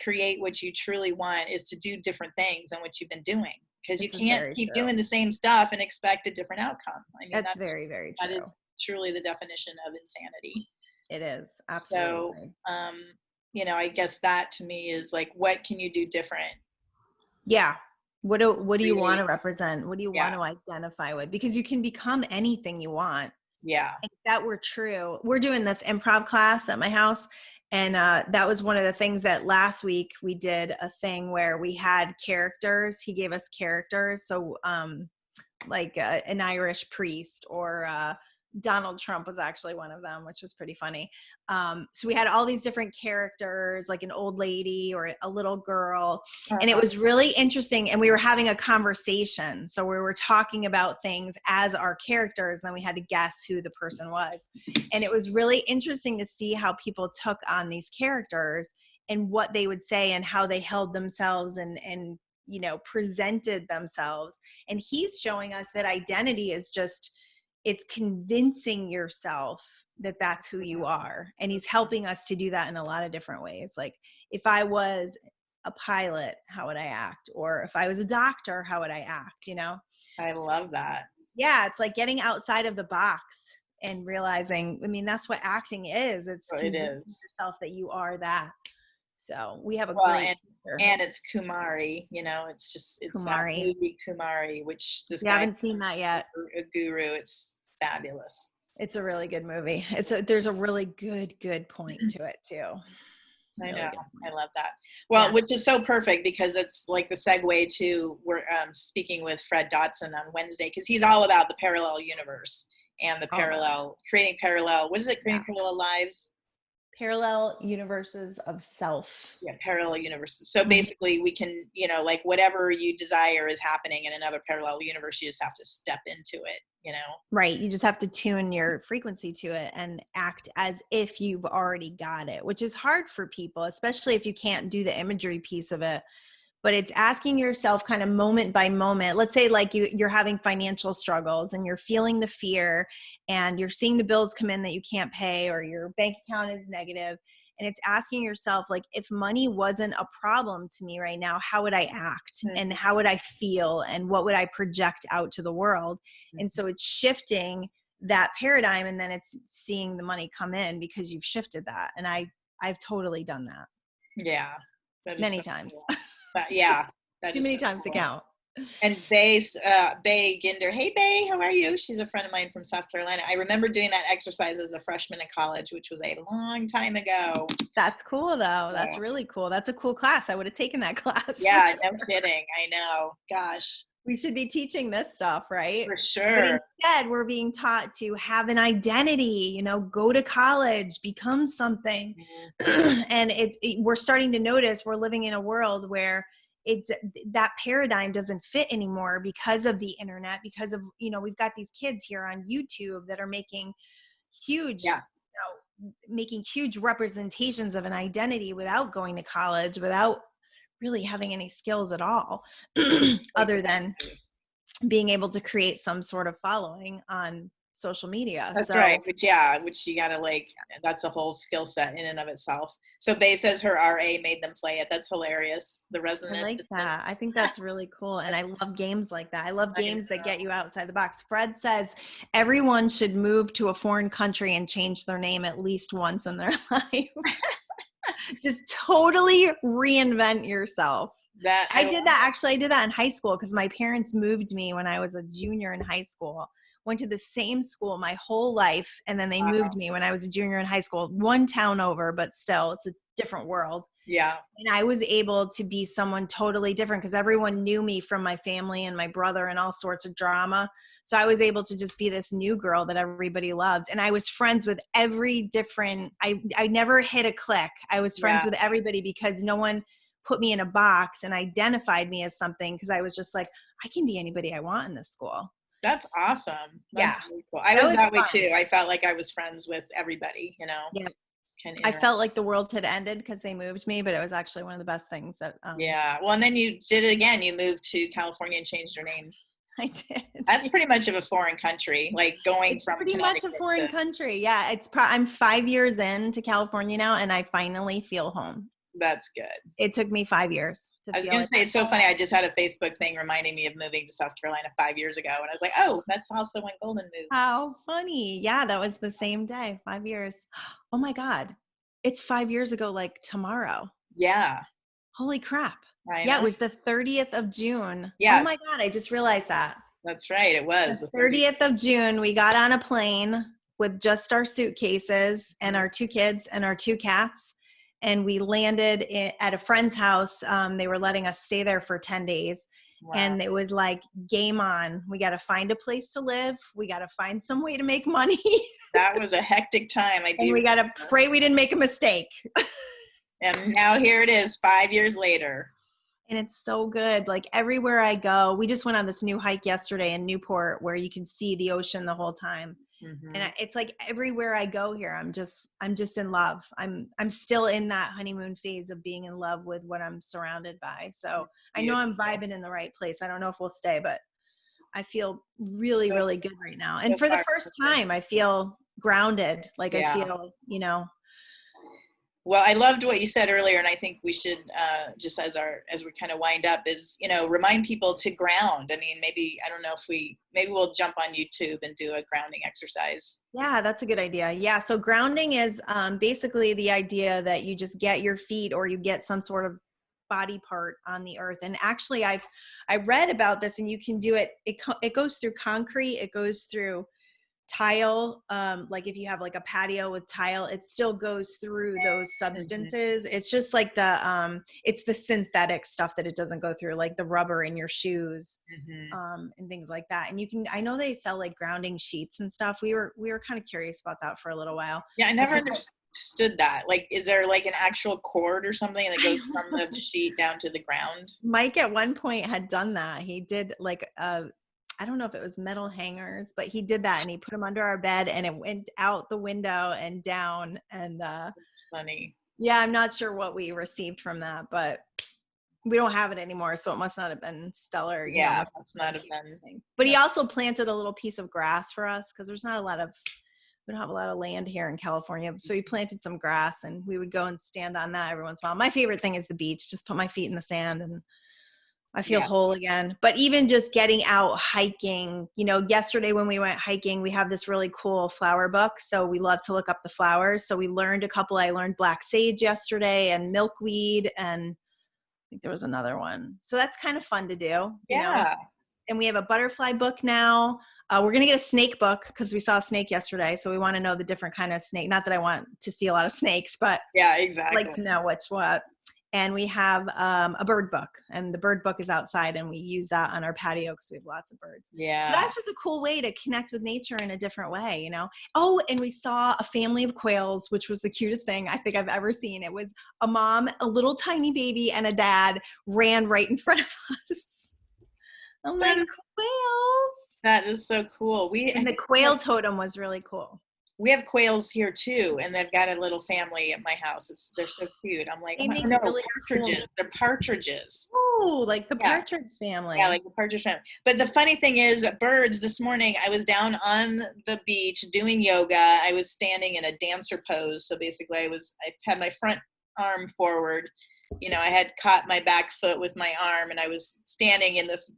create what you truly want is to do different things than what you've been doing. Because you This is can't very keep true. doing the same stuff and expect a different outcome. I mean, That's very, very that true. is truly the definition of insanity. It is. So, Absolutely. I guess that to me is like, what can you do different? Yeah. What do you Really? want to represent? What do you want to identify with? Because you can become anything you want. Yeah. If that were true, we're doing this improv class at my house. And that was one of the things that last week we did a thing where we had characters. He gave us characters. So like an Irish priest or Donald Trump was actually one of them, which was pretty funny. So we had all these different characters, like an old lady or a little girl. And it was really interesting. And we were having a conversation. So we were talking about things as our characters. And then we had to guess who the person was. And it was really interesting to see how people took on these characters and what they would say and how they held themselves and presented themselves. And he's showing us that identity is just, it's convincing yourself that that's who you are. And he's helping us to do that in a lot of different ways. Like, if I was a pilot, how would I act? Or if I was a doctor, how would I act? I love that. Yeah. It's like getting outside of the box and realizing, I mean, that's what acting is. It's convincing yourself that you are that. So we have a great teacher. And it's Kumari, it's Kumari. That movie Kumari, which this guy haven't seen that yet. A guru. It's fabulous. It's a really good movie. There's a really good point to it too. I know. I love that. Well, yes. Which is so perfect because it's like the segue to we're speaking with Fred Dotson on Wednesday because he's all about the parallel universe and the creating parallel. What is it? Creating parallel lives. Parallel universes of self. Yeah, parallel universes. So basically we can, like whatever you desire is happening in another parallel universe, you just have to step into it, Right. You just have to tune your frequency to it and act as if you've already got it, which is hard for people, especially if you can't do the imagery piece of it. But it's asking yourself kind of moment by moment. Let's say like you're having financial struggles and you're feeling the fear and you're seeing the bills come in that you can't pay or your bank account is negative. And it's asking yourself, like, if money wasn't a problem to me right now, how would I act and how would I feel and what would I project out to the world? And so it's shifting that paradigm and then it's seeing the money come in because you've shifted that. And I've totally done that. Yeah. Many times. Cool. Yeah. Too many times to count. And Bay Ginder. Hey, Bay, how are you? She's a friend of mine from South Carolina. I remember doing that exercise as a freshman in college, which was a long time ago. That's cool, though. That's really cool. That's a cool class. I would have taken that class. Yeah, no kidding. I know. Gosh. We should be teaching this stuff, right? For sure. But instead, we're being taught to have an identity, go to college, become something. And we're starting to notice we're living in a world where that paradigm doesn't fit anymore because of the internet, because of, we've got these kids here on YouTube that are making huge, making huge representations of an identity without going to college, without really having any skills at all other than being able to create some sort of following on social media. That's right. Which you gotta that's a whole skill set in and of itself. So Bay says her RA made them play it. That's hilarious. The resonance. I like that. I think that's really cool. And I love games like that. I love games that get you outside the box. Fred says everyone should move to a foreign country and change their name at least once in their life. Just totally reinvent yourself. I did that in high school because my parents moved me when I was a junior in high school. Went to the same school my whole life, and then they moved me when I was a junior in high school, one town over, but still, it's a different world. Yeah. And I was able to be someone totally different because everyone knew me from my family and my brother and all sorts of drama. So I was able to just be this new girl that everybody loved. And I was friends with every different, I never hit a click. I was friends with everybody because no one put me in a box and identified me as something, because I was just like, I can be anybody I want in this school. That's awesome. Yeah. That's really cool. I That was was that way fun. too. I felt like I was friends with everybody, Yeah. Can I interact. felt like the world had ended because they moved me, but it was actually one of the best things that Yeah. Well, and then you did it again. You moved to California and changed your name. I did. That's pretty much of a foreign country, like going It's from pretty much a Connecticut foreign to, country. Yeah, I'm 5 years into California now, and I finally feel home. that's good. It took me 5 years to I was feel going like to say, it's so funny. I just had a Facebook thing reminding me of moving to South Carolina 5 years ago. And I was like, oh, that's also when Goldyn moved. how funny. Yeah, that was the same day, 5 years. Oh my God. It's 5 years ago, like tomorrow. Yeah. Holy crap. I Yeah, it know. was the 30th of June. Oh Yes, my God, I just realized that. that's right. It was The the 30th. 30th of June, we got on a plane with just our suitcases and our 2 kids and our 2 cats. And we landed at a friend's house. They were letting us stay there for 10 days. Wow. And it was like, game on. We got to find a place to live. We got to find some way to make money. That was a hectic time. I do. And we got to pray we didn't make a mistake. And now here it is, 5 years later. And it's so good. Like everywhere I go, we just went on this new hike yesterday in Newport where you can see the ocean the whole time. Mm-hmm. And it's like everywhere I go here, I'm just in love. I'm still in that honeymoon phase of being in love with what I'm surrounded by. So I know I'm vibing in the right place. I don't know if we'll stay, but I feel really, really good right now. So And for the far, first time, I feel grounded. Like yeah. I feel, Well, I loved what you said earlier, and I think we should just as we kind of wind up is, remind people to ground. I mean, maybe, I don't know if maybe we'll jump on YouTube and do a grounding exercise. Yeah, that's a good idea. Yeah. So grounding is basically the idea that you just get your feet or you get some sort of body part on the earth. And actually I read about this, and you can do it. It goes through concrete. It goes through tile. Like if you have like a patio with tile, it still goes through those substances. Mm-hmm. It's just like it's the synthetic stuff that it doesn't go through, like the rubber in your shoes, and things like that. And I know they sell like grounding sheets and stuff. We were kind of curious about that for a little while. Yeah. I never understood that. Like, is there like an actual cord or something that goes from the sheet down to the ground? Mike at one point had done that. He did like I don't know if it was metal hangers, but he did that, and he put them under our bed, and it went out the window and down. And that's funny. Yeah, I'm not sure what we received from that, but we don't have it anymore, so it must not have been stellar. Yeah, must not have been. But he also planted a little piece of grass for us because we don't have a lot of land here in California. So we planted some grass, and we would go and stand on that every once in a while. My favorite thing is the beach. Just put my feet in the sand and I feel whole again. But even just getting out hiking, yesterday when we went hiking, we have this really cool flower book. So we love to look up the flowers. So I learned black sage yesterday and milkweed, and I think there was another one. So that's kind of fun to do. Yeah. And we have a butterfly book now. We're going to get a snake book because we saw a snake yesterday. So we want to know the different kind of snake. Not that I want to see a lot of snakes, but yeah, exactly. I'd like to know what's what. And we have a bird book, and the bird book is outside, and we use that on our patio because we have lots of birds. Yeah. So that's just a cool way to connect with nature in a different way, Oh, and we saw a family of quails, which was the cutest thing I think I've ever seen. It was a mom, a little tiny baby, and a dad ran right in front of us. I'm like, quails. That is so cool. And the quail totem was really cool. We have quails here too, and they've got a little family at my house. They're so cute. I'm like, really partridges. Cool. They're partridges. Oh, like the partridge family. Yeah, like the partridge family. But the funny thing is, birds. This morning, I was down on the beach doing yoga. I was standing in a dancer pose. So basically, I had my front arm forward. I had caught my back foot with my arm, and I was standing in this,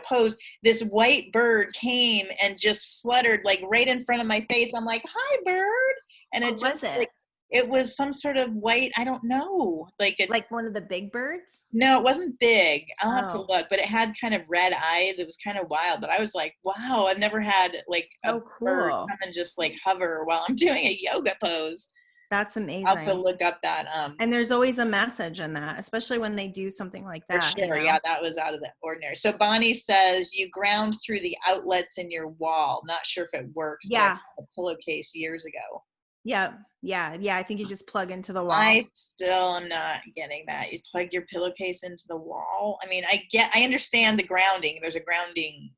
pose. This white bird came and just fluttered like right in front of my face. I'm like, "Hi, bird!" And it just like it was some sort of white. I don't know, like one of the big birds. No, it wasn't big. I'll have to look, but it had kind of red eyes. It was kind of wild. But I was like, "Wow, I've never had like a bird come and just like hover while I'm doing a yoga pose." That's amazing. I'll have to look up that. And there's always a message in that, especially when they do something like that. For sure. Yeah, that was out of the ordinary. So Bonnie says you ground through the outlets in your wall. Not sure if it works. Yeah. But I had a pillowcase years ago. Yeah. Yeah. Yeah. I think you just plug into the wall. I still am not getting that. You plug your pillowcase into the wall. I mean, I understand the grounding. There's a grounding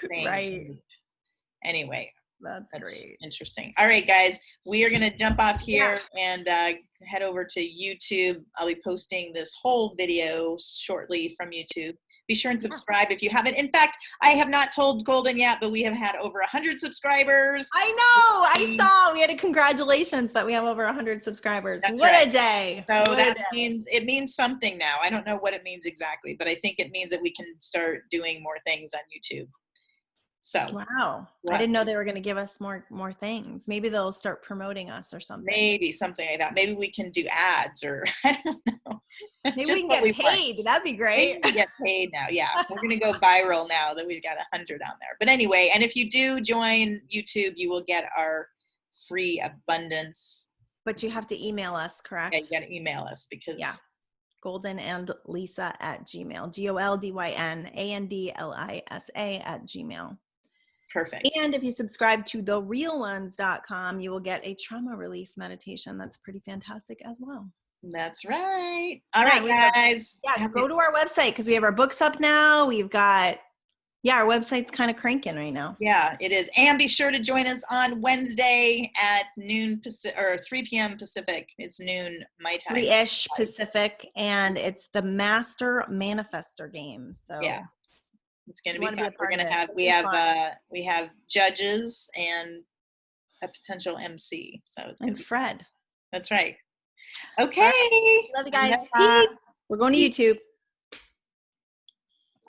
thing. Right. Anyway, that's great. Interesting. All right, guys, we are going to jump off here and head over to YouTube. I'll be posting this whole video shortly from YouTube. Be sure and subscribe if you haven't. In fact, I have not told Goldyn yet, but we have had over 100 subscribers. I know. I saw. We had a congratulations that we have over 100 subscribers. That's what right. a day. So that means, it means something now. I don't know what it means exactly, but I think it means that we can start doing more things on YouTube. So wow. I didn't know they were going to give us more things. Maybe they'll start promoting us or something. Maybe something like that. Maybe we can do ads, or I don't know. Maybe we can get paid. That'd be great. Maybe we get paid now. Yeah, we're going to go viral now that we've got 100 on there. But anyway, and if you do join YouTube, you will get our free abundance. But you have to email us, correct? Yeah, you got to email us because GoldynandLisa@gmail. GoldynandLisa@gmail. Perfect. And if you subscribe to therealones.com, you will get a trauma release meditation. That's pretty fantastic as well. That's right. All right, guys. Go to our website because we have our books up now. We've got, our website's kind of cranking right now. Yeah, it is. And be sure to join us on Wednesday at noon Pacific, or 3 p.m. Pacific. It's noon my time. 3-ish Pacific, and it's the Master Manifestor game. So yeah. It's going to be fun. We're going to have, we have judges and a potential MC. So it's going to be Fred. That's right. Okay. Right. Love you guys. Peace. We're going to YouTube.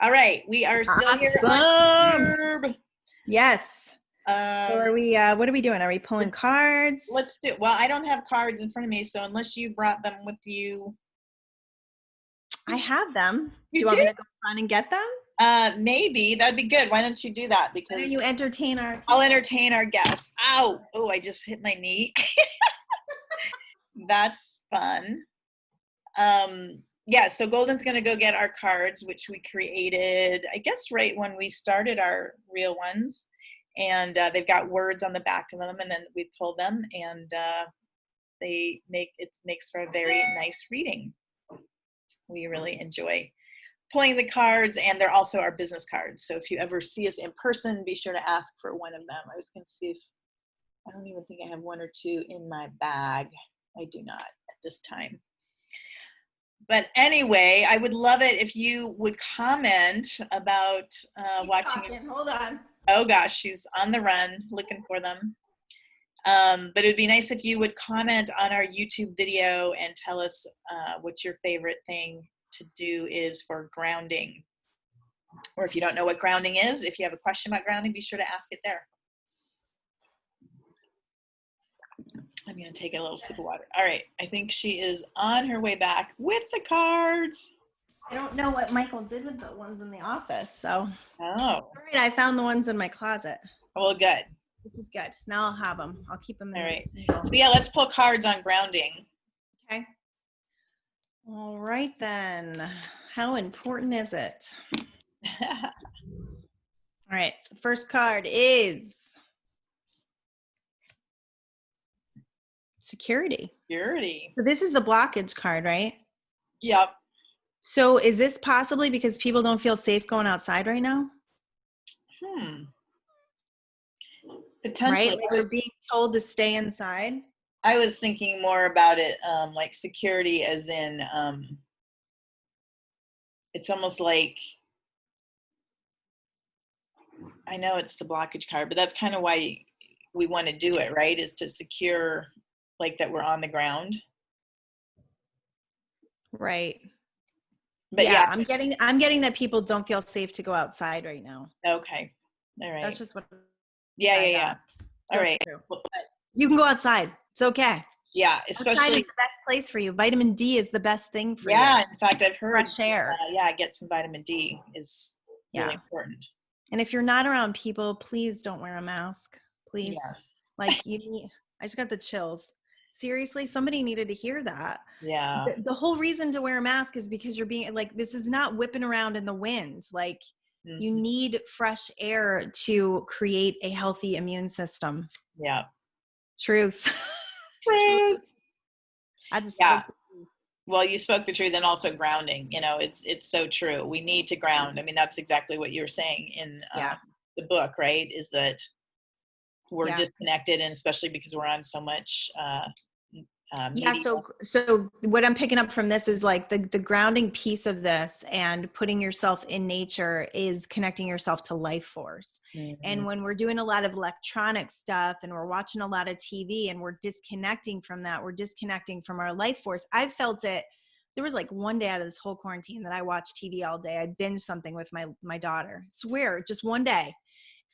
All right. We are still here on YouTube. Yes. So are we, what are we doing? Are we pulling cards? Let's do, well, I don't have cards in front of me. So unless you brought them with you. I have them. Do you want me to go run and get them? Maybe that'd be good. Why don't you do that? Because you entertain I'll entertain our guests. Ow! Oh, I just hit my knee. That's fun. Yeah. So Goldyn's gonna go get our cards, which we created, I guess, right when we started our Real Ones, and they've got words on the back of them, and then we pull them, and makes for a very nice reading. We really enjoy pulling the cards, and they're also our business cards. So if you ever see us in person, be sure to ask for one of them. I was going to see if, I don't even think I have one or two in my bag. I do not at this time. But anyway, I would love it if you would comment about watching. Hold on. Oh gosh, she's on the run looking for them. But it would be nice if you would comment on our YouTube video and tell us what your favorite thing to do is for grounding. Or if you don't know what grounding is, if you have a question about grounding, be sure to ask it there. I'm going to take a little sip of water. All right. I think she is on her way back with the cards. I don't know what Michael did with the ones in the office. So, oh, all right. I found the ones in my closet. Well, good. This is good. Now I'll have them. I'll keep them in. All right. So yeah, let's pull cards on grounding. Okay. All right then. How important is it? All right. So the first card is security. Security. So this is the blockage card, right? Yep. So is this possibly because people don't feel safe going outside right now? Potentially. Right? Like they're being told to stay inside. I was thinking more about it like security as in it's almost like, I know it's the blockage card, but that's kind of why we want to do it, right? Is to secure like that we're on the ground. Right. But yeah, I'm getting that people don't feel safe to go outside right now. Okay. All right. That's just what. Yeah. All right. But you can go outside. It's okay. Yeah, especially outside is the best place for you. Vitamin D is the best thing for you. Yeah, in fact, I've heard fresh air. Get some vitamin D is really important. And if you're not around people, please don't wear a mask. Please. Yes. Like I just got the chills. Seriously, somebody needed to hear that. Yeah. The whole reason to wear a mask is because you're being like, this is not whipping around in the wind. Like you need fresh air to create a healthy immune system. Yeah. Truth. Truth. I just Yeah. spoke. Well, you spoke the truth, and also grounding. It's so true. We need to ground. I mean, that's exactly what you were saying in Yeah. the book, right? Is that we're Yeah. disconnected, and especially because we're on so much Yeah. media. So what I'm picking up from this is like the grounding piece of this, and putting yourself in nature is connecting yourself to life force. Mm-hmm. And when we're doing a lot of electronic stuff and we're watching a lot of TV and we're disconnecting from that, we're disconnecting from our life force. I've felt it. There was like one day out of this whole quarantine that I watched TV all day. I binged something with my daughter. Swear, just one day.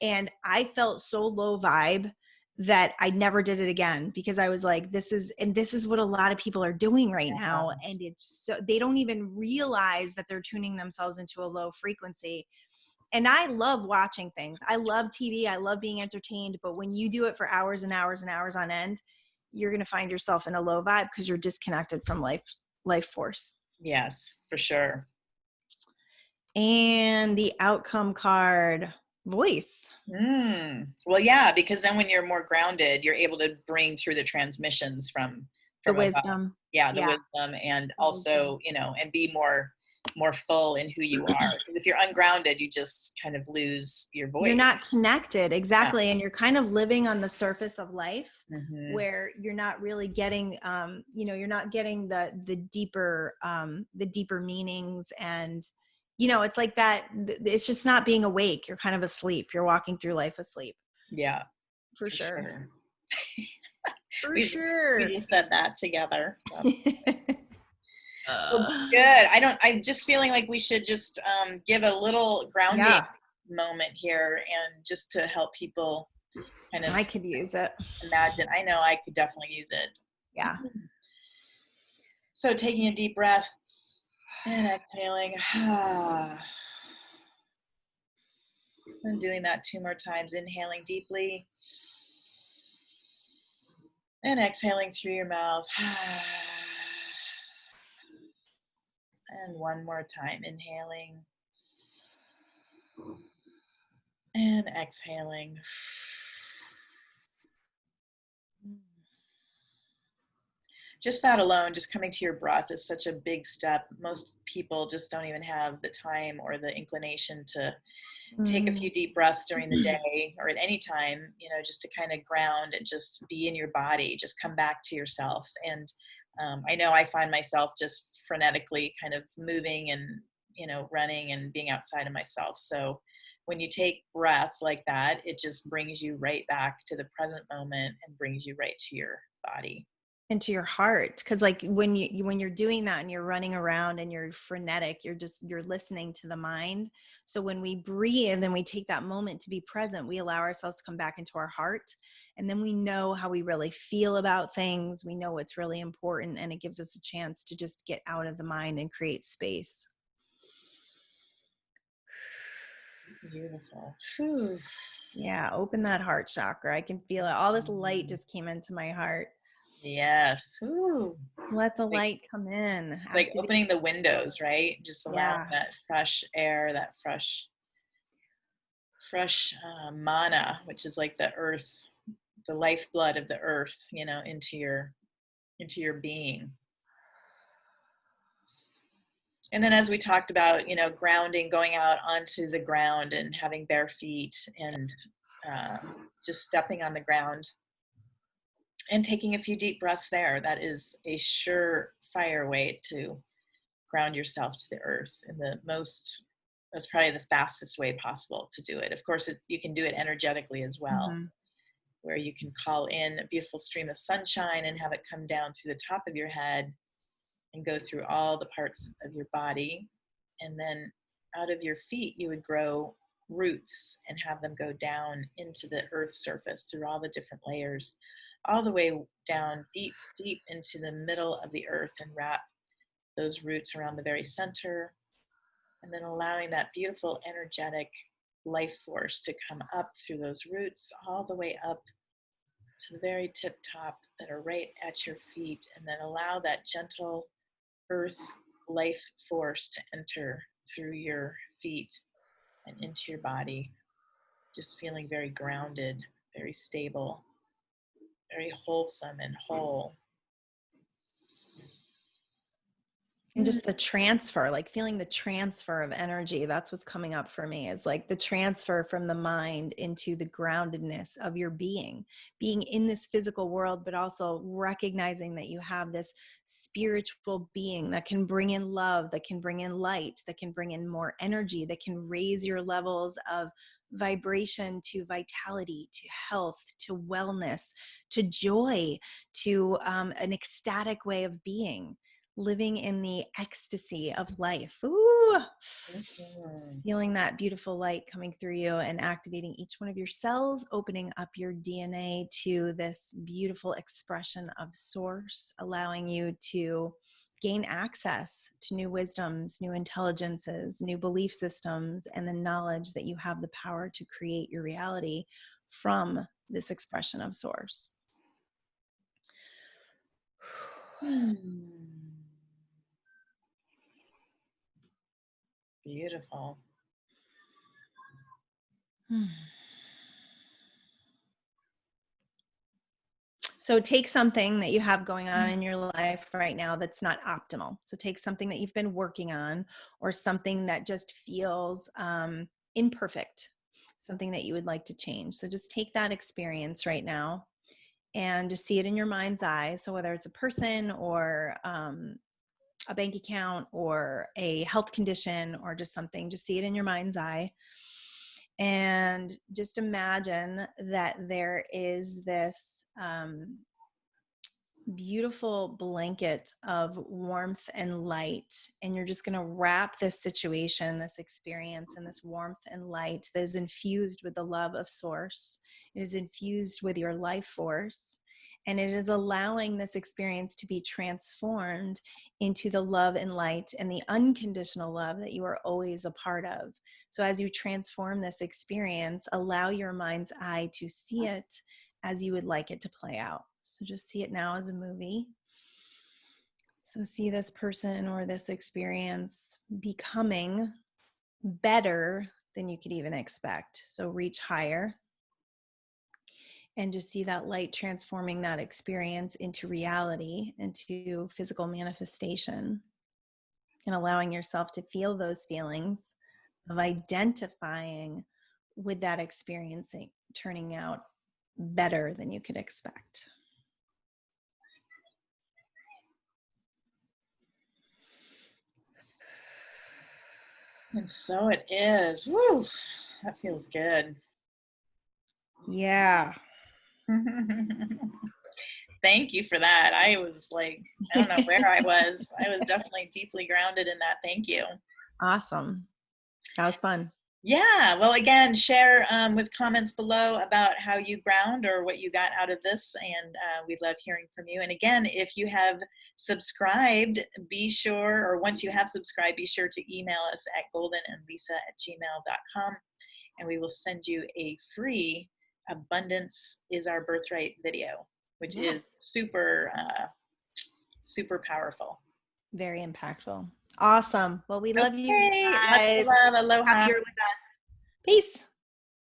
And I felt so low vibe that I never did it again, because I was like, this is what a lot of people are doing right now. And it's so, they don't even realize that they're tuning themselves into a low frequency. And I love watching things. I love TV. I love being entertained. But when you do it for hours and hours and hours on end, you're going to find yourself in a low vibe because you're disconnected from life force. Yes, for sure. And the outcome card, voice. Well, yeah, because then when you're more grounded, you're able to bring through the transmissions from The above. wisdom. Yeah, the wisdom, and also, and be more full in who you are. Because if you're ungrounded, you just kind of lose your voice. You're not connected. Exactly. Yeah. And you're kind of living on the surface of life, Mm-hmm. where you're not really getting, you're not getting the deeper meanings. And, it's like that. It's just not being awake. You're kind of asleep. You're walking through life asleep. Yeah, For sure. We Sure. just said that together. Well, good. I'm just feeling like we should just give a little grounding moment here, and just to help people kind of. I could use it. Imagine. I know I could definitely use it. Yeah. So taking a deep breath and exhaling. And doing that 2 more times. Inhaling deeply and exhaling through your mouth. And 1 more time. Inhaling and exhaling. Just that alone, just coming to your breath, is such a big step. Most people just don't even have the time or the inclination to take a few deep breaths during the day or at any time, just to kind of ground and just be in your body, just come back to yourself. And I know I find myself just frenetically kind of moving and, running and being outside of myself. So when you take breath like that, it just brings you right back to the present moment and brings you right to your body. Into your heart. Because like when you're doing that and you're running around and you're frenetic, you're listening to the mind. So when we breathe and we take that moment to be present, we allow ourselves to come back into our heart, and then we know how we really feel about things. We know what's really important, and it gives us a chance to just get out of the mind and create space. Beautiful. Whew. Yeah, open that heart chakra. I can feel it. All this light just came into my heart. Yes. Ooh. Let the light come in. It's like opening the windows, right? Just allowing that fresh air, that fresh mana, which is like the earth, the lifeblood of the earth, into your being. And then, as we talked about, grounding, going out onto the ground and having bare feet, and just stepping on the ground and taking a few deep breaths there. That is a surefire way to ground yourself to the earth in that's probably the fastest way possible to do it. Of course, you can do it energetically as well, where you can call in a beautiful stream of sunshine and have it come down through the top of your head and go through all the parts of your body. And then out of your feet, you would grow roots and have them go down into the earth surface through all the different layers, all the way down deep, deep into the middle of the earth, and wrap those roots around the very center. And then allowing that beautiful energetic life force to come up through those roots all the way up to the very tip top that are right at your feet. And then allow that gentle earth life force to enter through your feet and into your body, just feeling very grounded, very stable. very wholesome and whole. And just the transfer, like feeling the transfer of energy. That's what's coming up for me, is like the transfer from the mind into the groundedness of your being in this physical world, but also recognizing that you have this spiritual being that can bring in love, that can bring in light, that can bring in more energy, that can raise your levels of vibration to vitality, to health, to wellness, to joy, to an ecstatic way of being, living in the ecstasy of life. Ooh, just feeling that beautiful light coming through you and activating each one of your cells, opening up your DNA to this beautiful expression of source, allowing you to gain access to new wisdoms, new intelligences, new belief systems, and the knowledge that you have the power to create your reality from this expression of source. Beautiful. So take something that you have going on in your life right now that's not optimal. So take something that you've been working on, or something that just feels imperfect, something that you would like to change. So just take that experience right now and just see it in your mind's eye. So whether it's a person or a bank account or a health condition or just something, just see it in your mind's eye. And just imagine that there is this beautiful blanket of warmth and light, and you're just going to wrap this situation, this experience, in this warmth and light that is infused with the love of source. It is infused with your life force, and it is allowing this experience to be transformed into the love and light and the unconditional love that you are always a part of. So as you transform this experience, allow your mind's eye to see it as you would like it to play out. So just see it now as a movie. So see this person or this experience becoming better than you could even expect. So reach higher and just see that light transforming that experience into reality, into physical manifestation, and allowing yourself to feel those feelings of identifying with that experiencing turning out better than you could expect. And so it is. Woo, that feels good. Yeah. Thank you for that. I was like, I don't know where I was. I was definitely deeply grounded in that. Thank you. Awesome. That was fun. Yeah. Well, again, share with comments below about how you ground or what you got out of this. And we love hearing from you. And again, if you have subscribed, be sure, or once you have subscribed, be sure to email us at goldynandlisa@gmail.com. And we will send you a free Abundance is Our Birthright video, which is super, super powerful. Very impactful. Awesome. Well, we love you guys. Lots of love. Aloha. Have here with us. Peace.